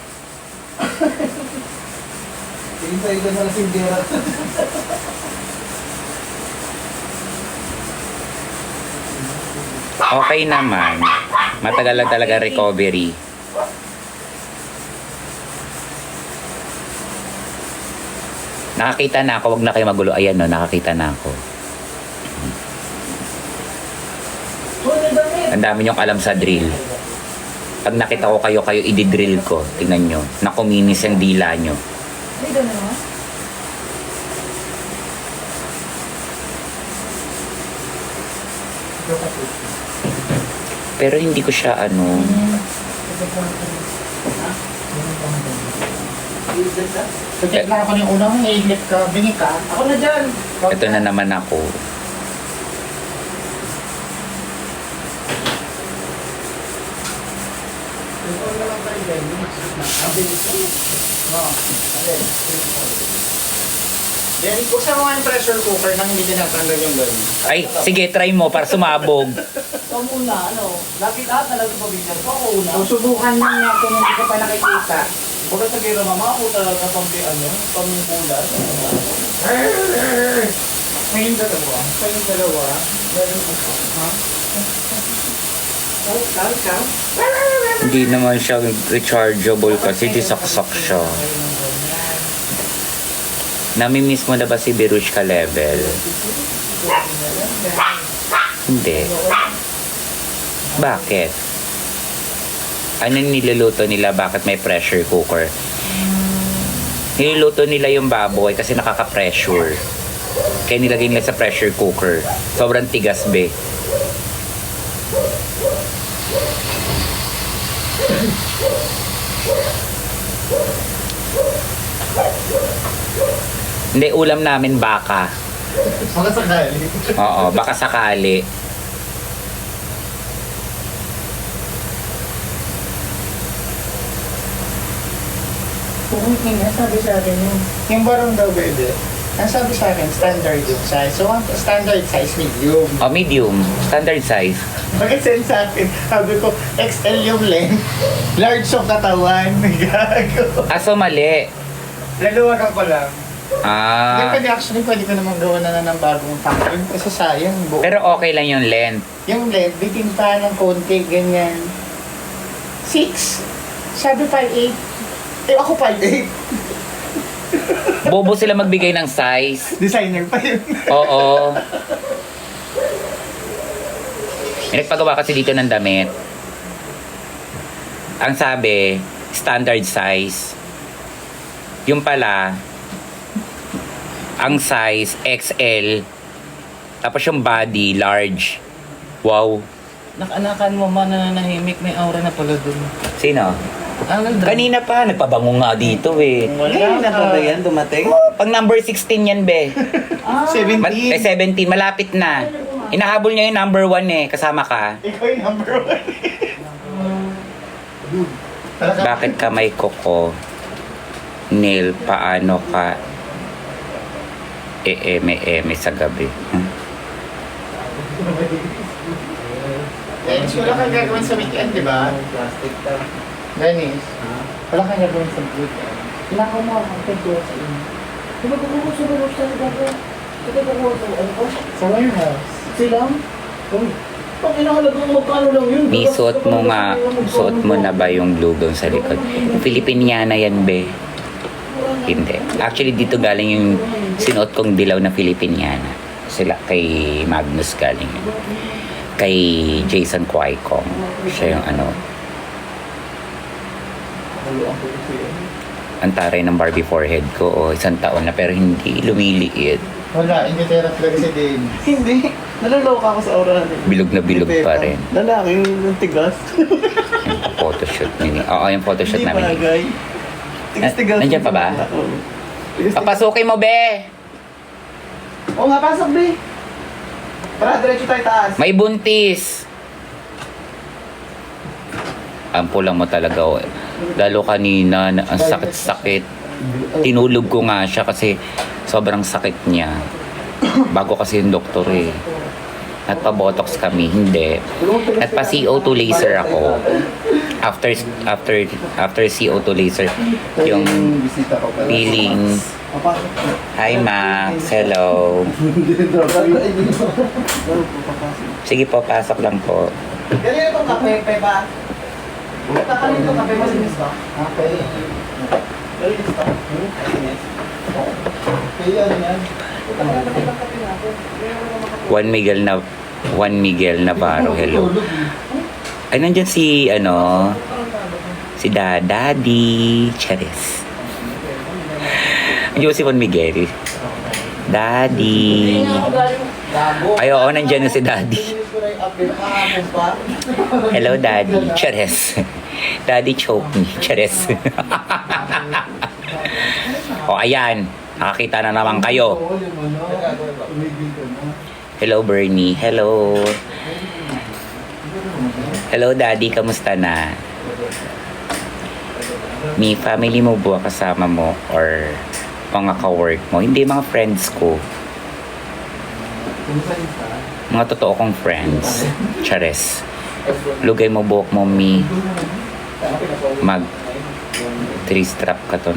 Tingin sa'yo doon na si Gerard. Okay naman. Matagal lang talaga recovery. Nakakita na ako. Wag na kayo magulo. Ayan, no. Nakakita na ako. Ang dami niyong alam sa drill. Pag nakita ko kayo i-drill ko. Tingnan nyo. Nakuminis ang dila nyo. Pero hindi ko siya Check lang ako yung unang, i-hit ka, bingi ka. Ako na dyan. Ito na naman ako. Then, buksan mo nga yung pressure cooker nang hindi tinatanggal yung gano'n. Ay, sige, try mo para sumabog. Ikaw muna, ano, lahat na lang sa pabigyan. Ikaw ako una. Susubukan mo niya kung hindi ka pa nakikita. Huwag ka sabihin, mama, ako talaga pambulan. Ngayon dalawa. Ngayon dalawa. Meron ako. Ha? Ikaw? Hindi naman siya rechargeable kasi disaksak siya. Nami-miss mo na ba si Birushka level? Hindi. Bakit? Ano niluluto nila? Bakit may pressure cooker? Niluluto nila yung baboy kasi nakaka-pressure. Kaya nilagay nila sa pressure cooker. Sobrang tigas, be. Hindi, ulam namin baka. Mga sakali. Oo, baka sakali. Sabi sa akin yung barong daw pwede. Ang sabi sa akin, standard yung size. So, ang standard size, medium. O, medium. Standard size. Pag-send sa akin, sabi ko, XL yung length, large yung katawan. Gago. Aso mali. Laluwagan ko lang. Ah. Pwede actually, pwede ko namang gawa na ng bagong pattern. Kasi sayang, Pero okay lang yung length. yung length, bitin pa ng konti, ganyan. 6. Sabi 5'8". Eh, ako 5'8". Bobo sila magbigay ng size. Designer pa yun. Oo. May nagpagawa kasi dito ng damit. Ang sabi, standard size. Yung pala, ang size, XL. Tapos yung body, large. Wow. Nakanakan mo man na nanahimik, may aura na pala dun. Sino? Ang Kanina pa, nagpabango nga dito eh. Wala na pa ba yan dumating? Pag number 16 yan, be. 17. 17, malapit na. Inahabol niya yung number 1 eh, kasama ka. Ikaw yung number 1. Bakit kamay ko ko? Neil, paano ka eme sa gabi? Dennis, wala kang gagawin sa weekend, di ba? Plastic ta. Dennis, wala kang gagawin sa weekend. Wala ko mo ang pwede sa inyo. Diba kung ako sa loob sa gabi? Diba kung ako sa ano ko? Sa warehouse. Silang? Pag inahalagang magkano lang yun. Ni suot mo nga, suot mo na ba yung blue doon sa likod? Filipiniana yan, be. Hindi. Actually, dito galing yung sinuot kong dilaw na Filipiniana. Sila kay Magnus galing yun. Kay Jason Quaicong. Siya yung ano. Ang taray ng Barbie forehead ko. O, 1 taon na pero hindi lumiliit. Wala, hindi therapy talaga si Dane. Hindi. Nalaloka ako sa aura. Bilog na bilog pa rin. Lalaki yung tigas. Yung photoshoot ni. Oo, yung photoshoot Hindi namin. bagay. Tigas-tigas. Nandiyan pa ba? Oo. Tigas-tigas. Papasukin mo, be! Oo nga, pasok, be. Para diretso tayo taas. May buntis! Ampulang mo talaga. Oh. Lalo kanina, ang sakit-sakit. Tinulog ko nga siya kasi sobrang sakit niya. Bago kasi yung doktor eh. At pa-botox kami, hindi. At pa CO2 laser ako. After CO2 laser, yung Bisita ko pala. peeling. Hi Max, hello. Sige po, pasok lang po. Ganyan itong kape, pe ba? Kakanin itong kape, masinis ba? Okay. Malinis ba? Malinis. Kaya ano yan? 1 Miguel Navarro, hello. Ay, nandyan si, si Daddy Cheres. Nandiyan si Juan Miguel. Daddy. Ay, oo, nandyan na si Daddy. Hello, Daddy. Cheres. Daddy choke me. Cheres. O, ayan. Nakakita na naman kayo. Oo, yung ano, tumigil ka na. Hello, Bernie. Hello. Hello, Daddy. Kamusta na? May family mo ba kasama mo or mga ka-work mo? Hindi, mga friends ko. Kung saan ka? Mga totoo kong friends. Chares. Lugay mo buhok mo, mi. Mag 3-strap ka to.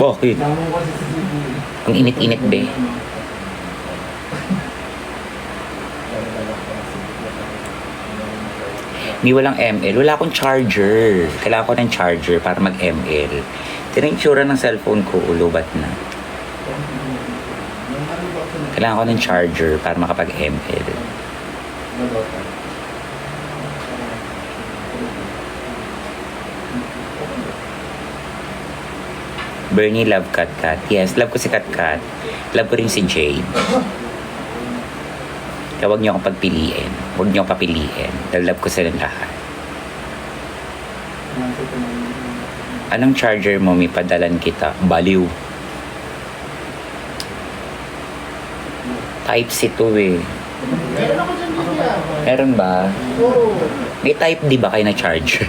Bakit? Tama mo kasi sa Cebu. Ang init-init, be. May walang ML. Wala akong charger. Kailangan ko ng charger para mag-ML. Tingnan yung tsura ng cellphone ko. Ulubat na. Kailangan ko ng charger para makapag-ML. Bernie, love Kat Kat. Yes, love ko si Kat Kat. Love ko rin si Jade. Kaya huwag niyo akong pagpiliin. Huwag niyo akong papiliin. Dahil love ko silang lahat. Anong charger mo? May padalan kita. Baliw. Type-C to eh. Meron ako dyan niya. Meron ba? Oo. May type D ba kayo na charger?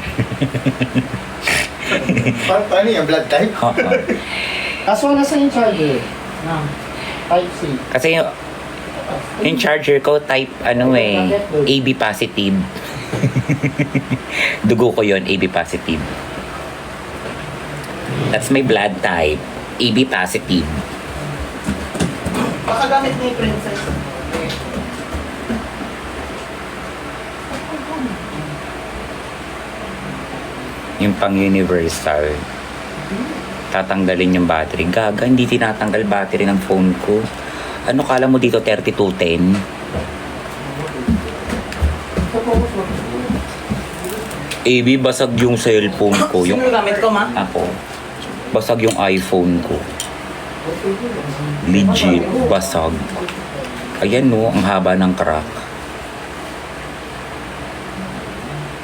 Paano yung blood type? Oo. Kaso nasa yung charger? Type C. Kasi yung charger ko type ano eh, AB positive. Dugo ko yon, AB positive. That's my blood type. AB positive. Baka gamit ni Princess. Yung pang universal. Tatanggalin yung battery. Gaga, hindi tinatanggal battery ng phone ko. Ano kala mo dito 3210? AB, basag yung cellphone ko. Yung gamit ko, ma? ako. Basag yung iPhone ko. Legit, basag. Ayan no, ang haba ng crack.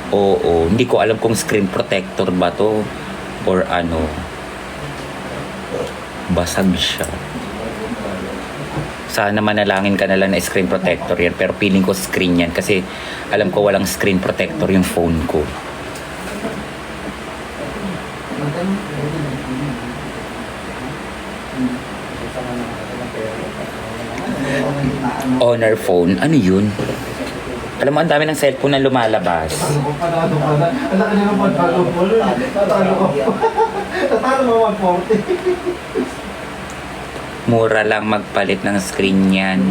Oo, hindi ko alam kung screen protector ba to or ano. Basag siya. Sana manalangin ka na lang na screen protector yan, pero feeling ko screen yan kasi alam ko walang screen protector yung phone ko. Honor phone, ano yun? Alam mo, ang dami ng cellphone na lumalabas. Panalo ka na. Ang laki nila magpalo mo. Tatalo ka pa. Tatalo mo 140. Mura lang magpalit ng screen yan.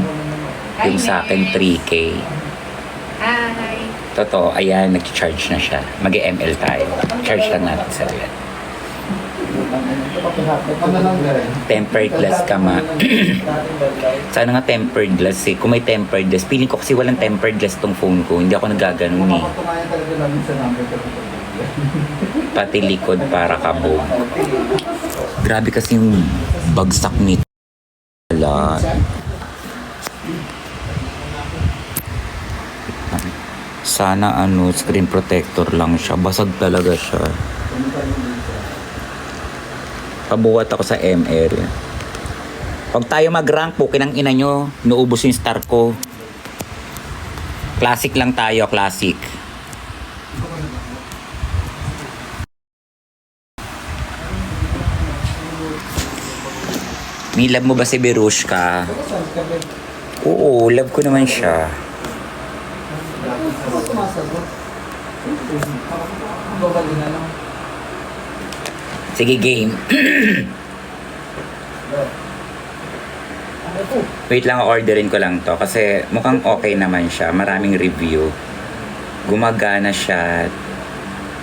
Yung sa akin 3K. Hi. Totoo, ayan, nag-charge na siya. Mag-ML tayo. Charge lang natin sa ulit. Ano lang gawin? Tempered glass ka, ma. Sana nga tempered glass eh. Kung may tempered glass, feeling ko kasi walang tempered glass tong phone ko. Hindi ako nagaganon eh. Mapatunayan talaga namin sa number ko. Pati likod para kabog. Grabe kasi yung bagsak nito. Wala. Sana ano, screen protector lang siya. Basag talaga siya. Pabuhat ako sa ML. Pag tayo mag-rank po, kinang ina nyo, naubos yung star ko. Classic lang tayo, classic. May love mo ba si Berushka? Oo, love ko naman siya. Sige, game. Wait lang, orderin ko lang to kasi mukhang okay naman siya. Maraming review. Gumagana siya.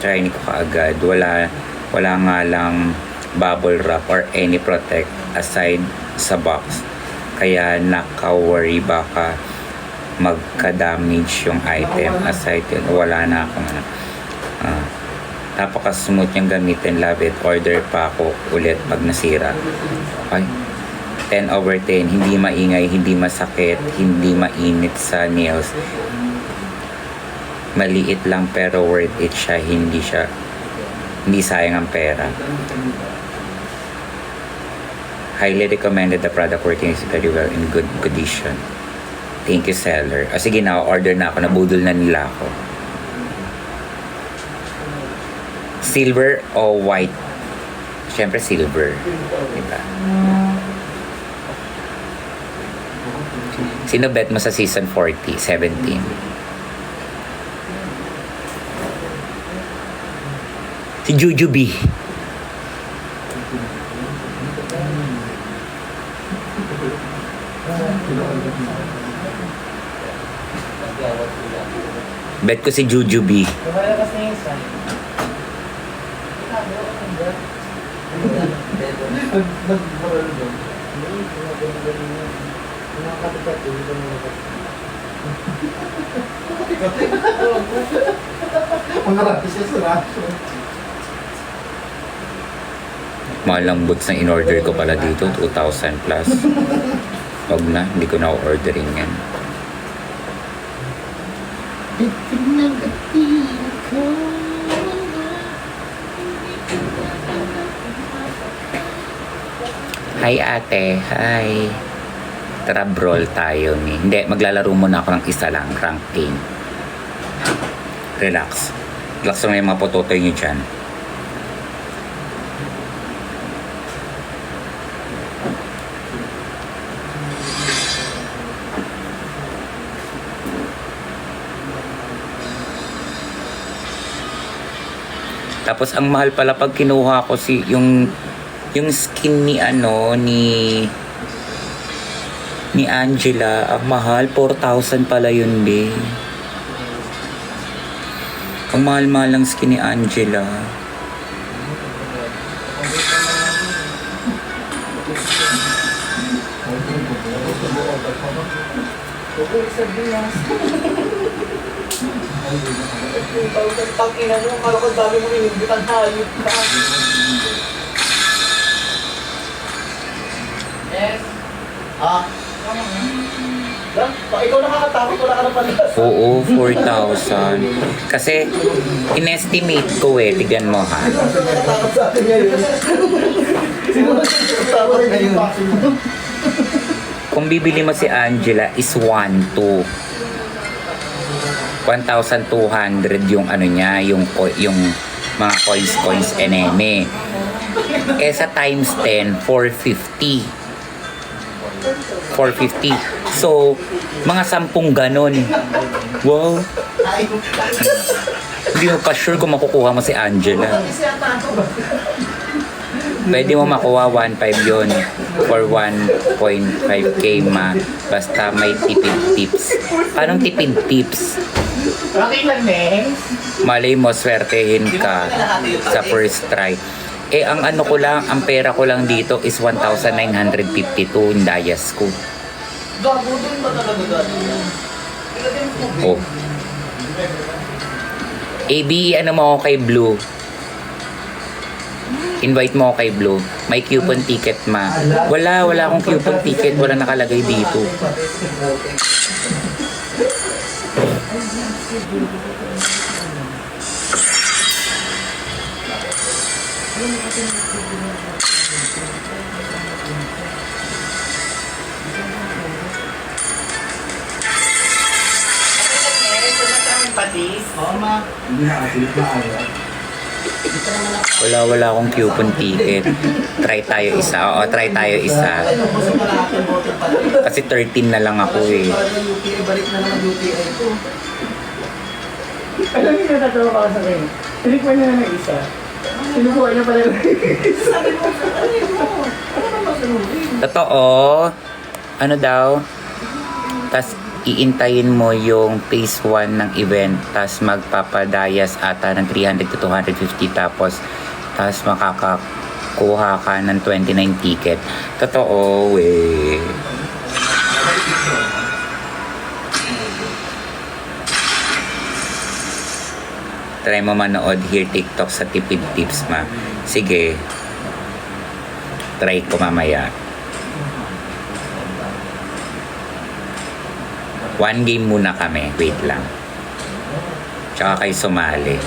Try ko kaagad. Wala nga lang bubble wrap or any protect aside sa box. Kaya naka-worry baka magka-damage yung item. Aside yun, wala na akong napaka-smooth yung gamitin. Love it. Order pa ako ulit pag nasira. Okay. 10/10. Hindi maingay, hindi masakit, hindi mainit sa nails. Maliit lang pero worth it siya. Hindi sayang ang pera. Highly recommended the product working is very well in good condition. Thank you, seller. Sige na, order na ako. Nabudol na nila ako. Silver o white? Siyempre silver. Diba? Sino bet mo sa season 40? 17? Si Jujubee. Bet ko si Jujubee. Lumalakas na yung isa. Nag-moral doon. Mangarap siya sa raso. Malambot na in-order ko pala dito, 2,000 plus. Wag na, hindi ko na orderin yan. Hi ate, hi. Tara brawl tayo ni. Hindi, maglalaro muna ako ng isa lang, rank game. Relax. Relax lang yung mga pototoy nyo dyan. Tapos ang mahal pala pag kinuha ko si yung skin ni ni Angela, ang mahal 4,000 pala yun, be. Ang mahal-mahal ng skin ni Angela. Pag-ina mo, kala ko dami mo inimbitan, hayop ka. Yes. Ikaw nakakatakot, wala ka na pala. Oo, 4,000. Kasi, inestimate ko tignan mo ha. Nakatakot sa akin ngayon. Sino nakatakot ngayon? Kung bibili mo si Angela is 1,200 yung ano niya, yung mga coins eneme. Eh sa times 10, 450. So, mga 10 ganon. Wow. Hindi mo pa sure kung makukuha mo si Angela. Pwede mo makuha 1.5 yun for 1.5k ma. Basta may tipid tips. Anong tipid tips? Okay lang, Neng. Malay mo, swertehin ka sa first try. Eh, ang ano ko lang, ang pera ko lang dito is 1,952 yung dayas ko. Gago din ba talaga gago? Oh. AB, ano mo ako kay Blue? Invite mo ako kay Blue. May coupon ticket ma. Wala akong coupon ticket. Wala nakalagay dito. Wala akong coupon ticket. Try tayo isa. Oo, try tayo isa. Kasi 13 na lang ako eh. Balik na naman UTI ko. Alam niyo, natatawa ka sa akin. Tinikman niya na ng isa. Sinubukan niya pala yung Sabi mo, ano naman masanuhin? Totoo. Ano daw? Tas iintayin mo yung phase 1 ng event. Tas magpapadayas ata ng 300 to 250 tapos makakakuha ka ng 29 ticket. Totoo eh. Try mo manood here TikTok sa tipid tips ma. Sige. Try ko mamaya. 1 game muna kami. Wait lang. Tsaka kayo sumali.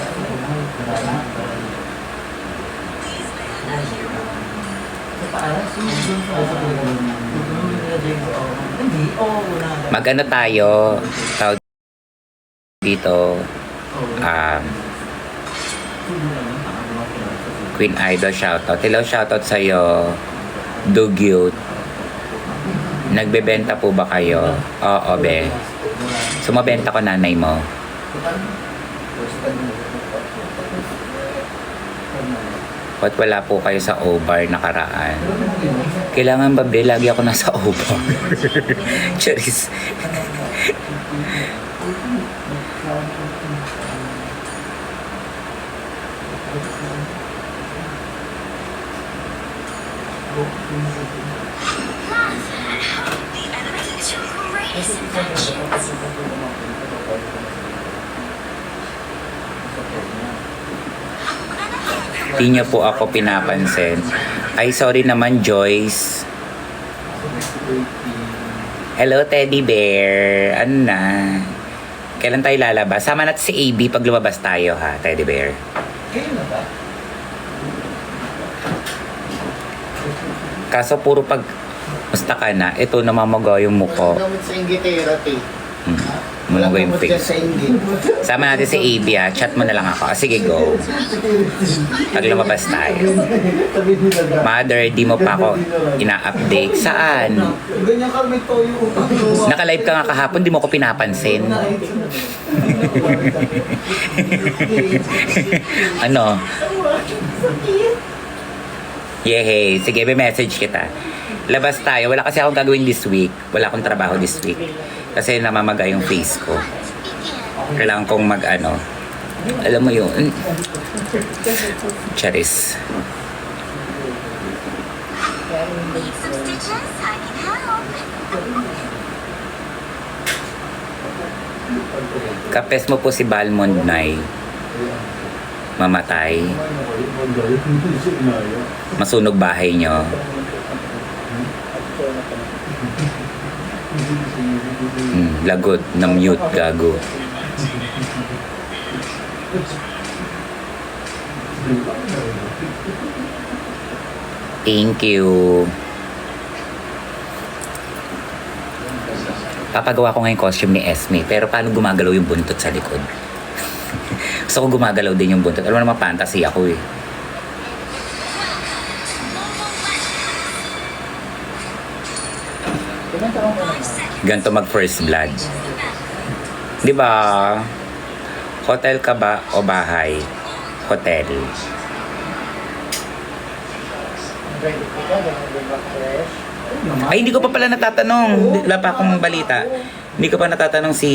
Ay, sa pinag- Hindi, oo, wala. Mag-ano tayo, tawag dito, Queen Idol shoutout. Hello, shoutout sa'yo. Dugyot. Nagbebenta po ba kayo? Oo, be. Sumabenta ko nanay mo. Ba't wala po kayo sa O-Bar nakaraan? Kailangan ba, be? Lagi ako nasa O-Bar. Charis. The enemy to greatest inventions. Di niyo po ako pinapansin. Ay, sorry naman, Joyce. Hello, Teddy Bear. Ano na? Kailan tayo lalabas? Sama natin si AB pag lumabas tayo, ha, Teddy Bear. Kaso puro pag musta ka na, ito namamaga yung mukha. Gamit sa Inglaterra, te. Mamaga yung Gamot dyan face. sa Ingit. Sama natin si AB, ha. Chat mo na lang ako. Sige, go. Pag lumabas tayo. Sabi nila na. Mother, di mo pa ako ina-update. Saan? Ganyan ka, may toyo. Naka-live ka nga kahapon, di mo ko pinapansin. Ano? Yehey. Sige, may message kita. Labas tayo. Wala kasi akong gagawin this week. Wala akong trabaho this week. Kasi namamaga yung face ko. Kailangan kong mag-ano. Alam mo yun. Charis. Need some stitches? I can help. Kapes mo po si Balmond Nay. Mamatay. Masunog bahay nyo. Lagot na mute gago. Thank you. Papagawa ko ngayon costume ni Esme. Pero paano gumagalaw yung buntot sa likod? Gusto ko gumagalaw din yung buntot. Alam mo naman, fantasy ako eh. Ganto mag first blood. Di ba? Hotel ka ba o bahay? Hotel. Ay, hindi ko pa pala natatanong. Wala pa akong balita. Hindi ko pa natatanong si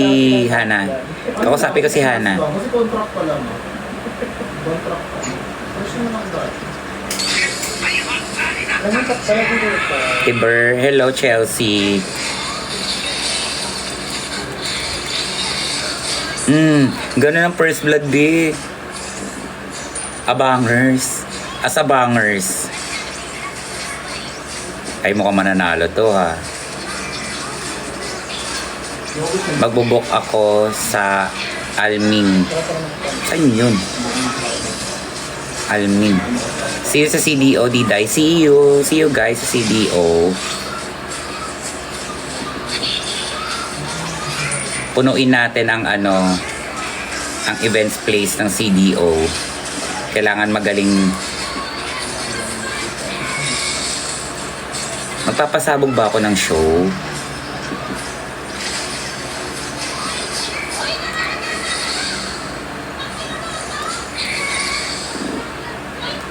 Hana. Kausapin ko si Hana. Kasi contract pa lang. Contract pa. First mo lang dahil. Tiber, hello Chelsea. Ganun ang first blood di. Abangers. As abangers. Ay mukhang mananalo to ha. Magbubok ako sa Alming. Saan yun? Alming. See you sa CDO, Diday. See you. See you guys sa CDO. Punuin natin ang ang events place ng CDO. Kailangan magaling. Magpapasabog ba ako ng show?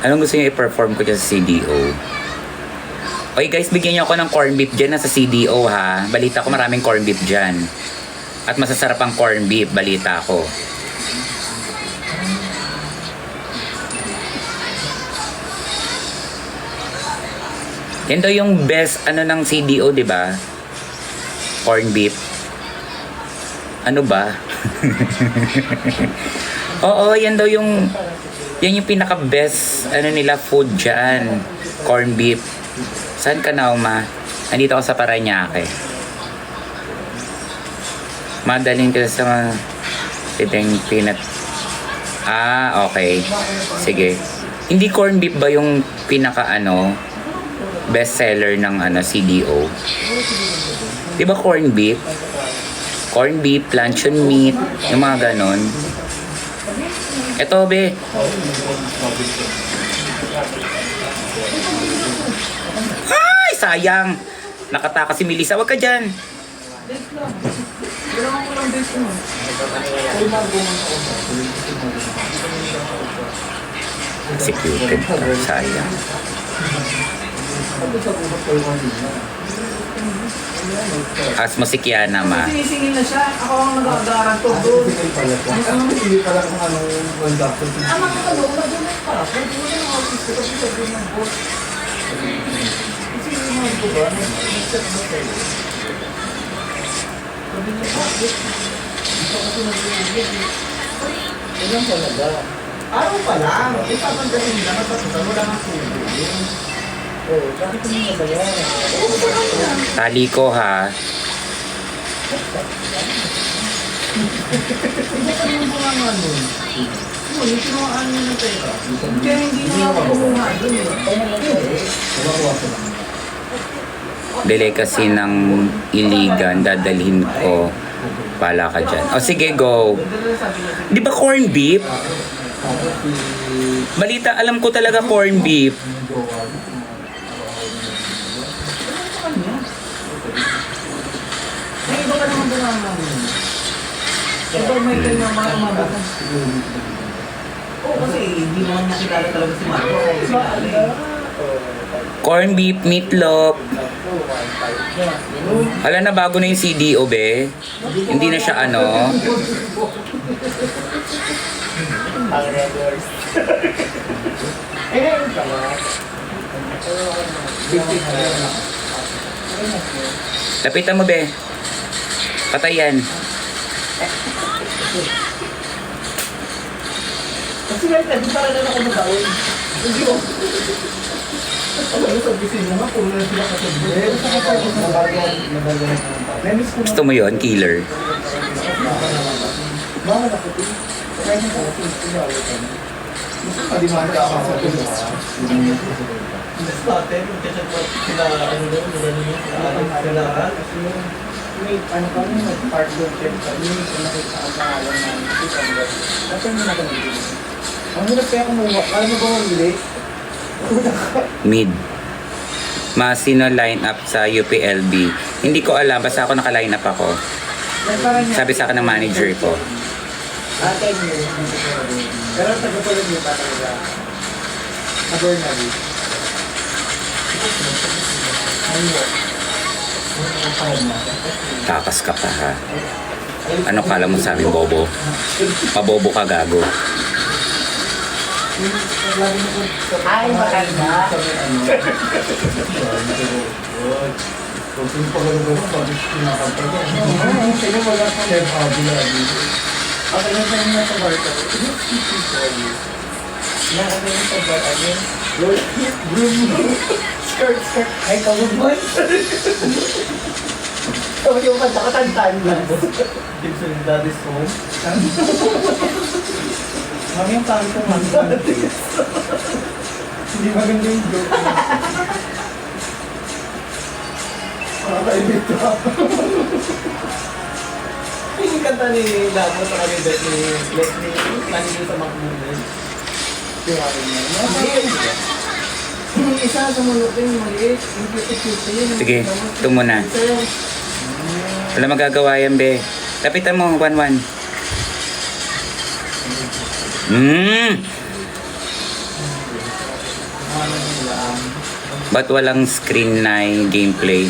Anong gusto niyo i-perform ko dyan sa CDO? Okay guys, bigyan niyo ako ng corn beef dyan na sa CDO ha. Balita ko maraming corn beef dyan. At masasarap ang corn beef, balita ko. Yan daw yung best ng CDO, di ba? Corn beef. Ano ba? Oo, yan daw yung pinaka-best nila food dyan. Corn beef. Saan ka na, Uma? Andito ako sa Paranaque. Madaling ka sa mga peanut. Ah, okay. Sige. Hindi corn beef ba yung pinaka bestseller ng CDO. Di ba corn beef? Corn beef, plantain meat, yung mga ganon. Eto, be. Ay, sayang. Nakatakas si Melissa. Huwag ka dyan. Executed ka. Sayang. As mo si Kiana, ma. Sinisingil na siya. Ako ang nag-agarantog doon. Hindi pala kung anong conductor. Ang mga kalong, mag-unay pa. Pwede mo na yung office ko kasi sabi ng boss. Kasi yung mga ko ba, nag-set mo kayo. Sabi niya, bakit? Ito kasi nag-uugit. Ayan talaga. Araw pa lang. Ipapandasin lang. Mataputan mo lang ang tubo. Oh, bakit mo nabayaran? Tali ko, ha. Hindi ka naman bumanga nun. Yung kinuhaan niya ng pera. Kaya hindi na ako bumanga dun. Delicacy ng Iligan, dadalhin ko. Pala ka dyan. O sige, go. Di ba corn beef? Balita, alam ko talaga corn beef. May iba ka naman bumanga nun. Ito may kanyang mga mabukas. Oo, kasi hindi naman nakilala talaga si Marco. Corn beef, meatloaf. Wala na, bago na yung CDO, be. Hindi na siya Ang red doors. Ayun pala. Lapitan mo, be. Patay yan. Kasi may pwede para na ako mag-aon. Hindi ko. Ano yung sabihin mo nga kung na sila kasabi? Gusto mo yon, killer? Bakit ako din? Kaya niya ako din sila ulit. Gusto ka di man ka ako sa tulo. Sa atin, kasi sila ano doon, sila May ano kami, nag-park doon trip kami, nakita ang pangalan ng December. Kasi hindi na kami dito. Ang hirap kaya kumuha. Alam mo ba mamili? Mid. Masino line up sa UPLB. Hindi ko alam, basta ako naka-line up ako. Sabi sa akin ng manager ko. Ate mo. Pero taga-tulog niyo pa talaga. Nag-ornary. Takas ka pa, ha? Ano kala mo sa amin, bobo? Pabobo ka, gago. Ay, maganda. Kung sino pa gano'n, bakit kinakanta ko? Sino wala sa Chef Abila. Okay, nasa na sa bar ko. Nakagay sa bar again. Skirt. Ay, kawag mo. Oh, yung kanta katantaan lang. Gibson Daddy's Home. Mami, yung pangit ko man. Hindi maganda yung joke. Nakakaibig ka. yung kanta ni Labo sa kami bet ni Leslie, kanina sa Macmillan. Tiwari niya. Yung isa sa mulok din, yung maliit, yung cute-cute yun. Sige, ito muna. Wala magagawa yan, be. Lapitan mo, 1-1. Ba't walang screen na gameplay?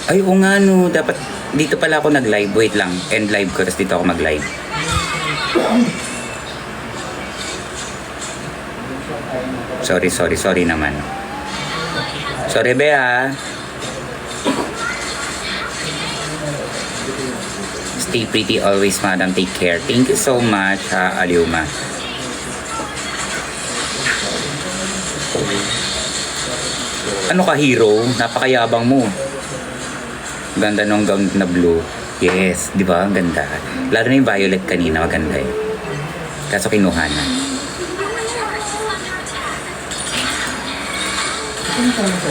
Ay, oo nga, no. Dapat dito pala ako nag-live. Wait lang. End live ko, tapos dito ako mag-live. Sorry naman. Sorry, be, ha. Stay pretty always, madam. Take care. Thank you so much, ha, Aliuma. Ano ka, hero? Napakayabang mo. Ganda nung gown na blue. Yes, di ba? Ang ganda. Lalo na yung violet kanina, maganda eh. Kaso kinuha na.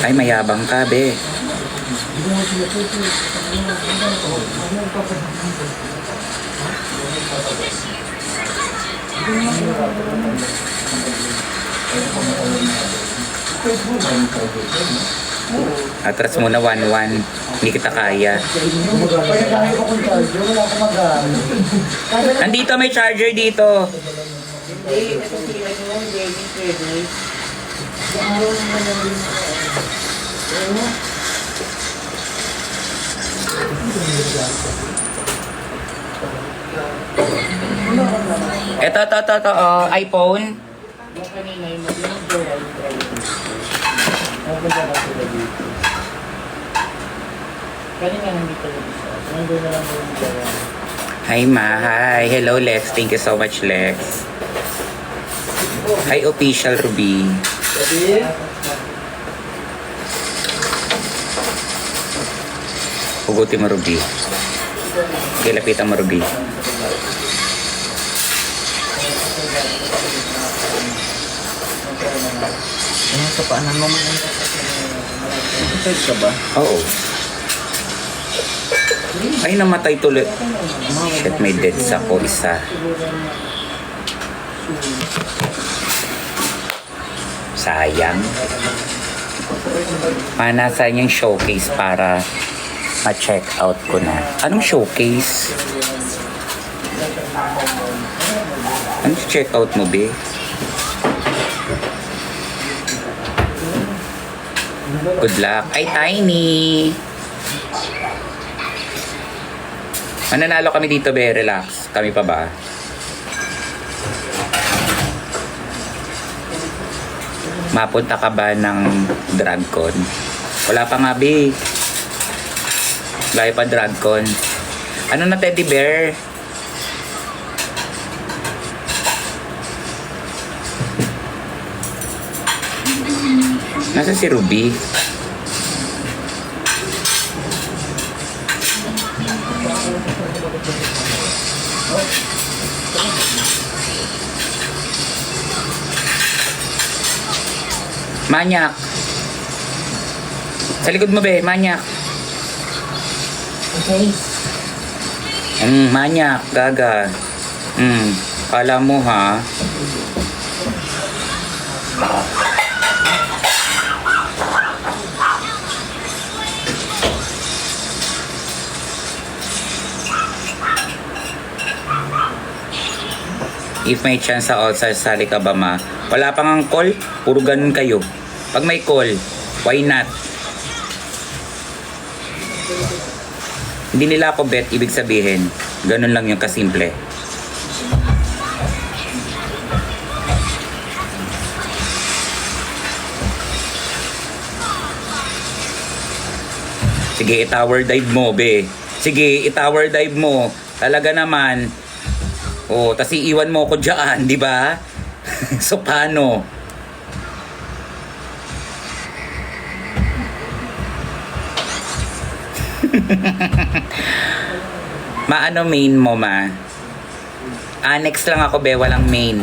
Ay, mayabang ka, be. Atras muna 1-1. Hindi kita kaya. Kaya dahil ko kung charger, wala akong magamit. Nandito, may charger dito. Hindi, ito sila nila, hindi, hindi pwede. Yung araw naman na rin. Oo. Ito, oh, iPhone. Yung kanina, yung mag-yung napunta na sila dito. Kanina nandito lang isa. Nandun na lang yung gawa. Hi, ma. Hi. Hello, Lex. Thank you so much, Lex. Hi, official Ruby. Sabi? Hugutin mo, Ruby. Okay, lapitan mo, Ruby. Ano sa paanan mo man? Exercise ka ba? Oo. Ay, namatay tuloy. Shit, may deads ako. Isa. Sayang. Nasaan yung showcase para ma-check out ko na. Anong showcase? Anong check out mo, be? Good luck. Ay, Tiny! Mananalo kami dito, be. Relax. Kami pa ba? Mapunta ka ba ng DragCon? Wala pa nga, be. Wala pa DragCon. Ano na, teddy bear? Nasa si Ruby? Manyak. Sa likod mo, be. Manyak. Okay. Manyak. Gaga. Kala mo, ha? If may chance sa All-Stars, sali ka ba, ma? Wala pang ang call, puro ganun kayo. Pag may call, why not? Hindi nila ako bet, ibig sabihin, ganun lang yung kasimple. Sige, i-tower dive mo, be. Sige, i-tower dive mo. Talaga naman. Oh, tas iiwan mo ko dyan, di ba? So, paano? Maano main mo, ma? Annex lang ako, be. Walang main.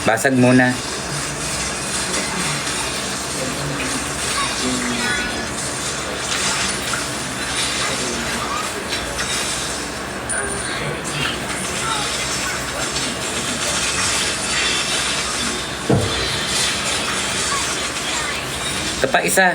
Basag muna. Ito pa isa.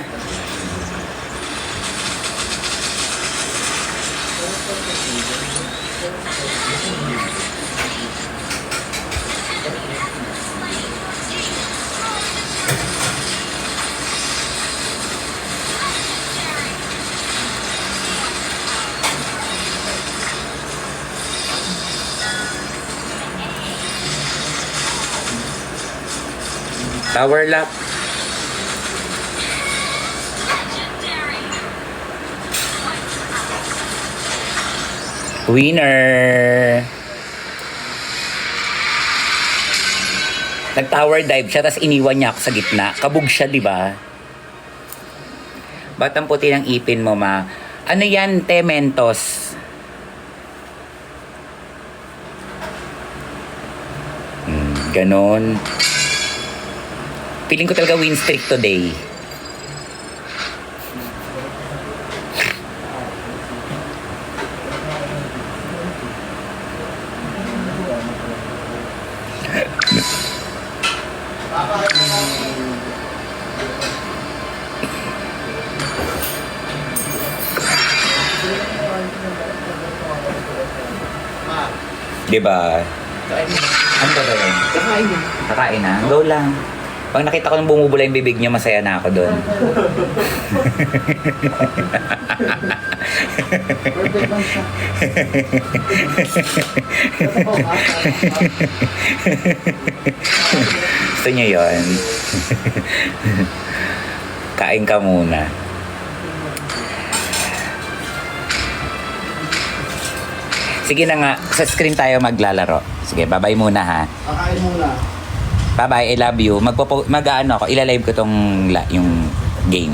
Tower lap. Winner! Nag-tower dive siya, tapos iniwan niya ako sa gitna. Kabog siya, di ba? Ba't ang puti ng ipin mo, ma? Ano yan, te Mentos? Ganon. Feeling ko talaga win streak today. Diba? Ano ba yun? Kakain na. Kakain na? Go lang. Pag nakita ko nang bumubula yung bibig niya, masaya na ako doon. Perfect lang siya. Gusto niyo yun? Kain ka muna. Sige na nga, sa screen tayo maglalaro. Sige, bye-bye muna ha. Kakain muna. Bye-bye, I love you. Mag-ano ako, ilalive ko tong yung game.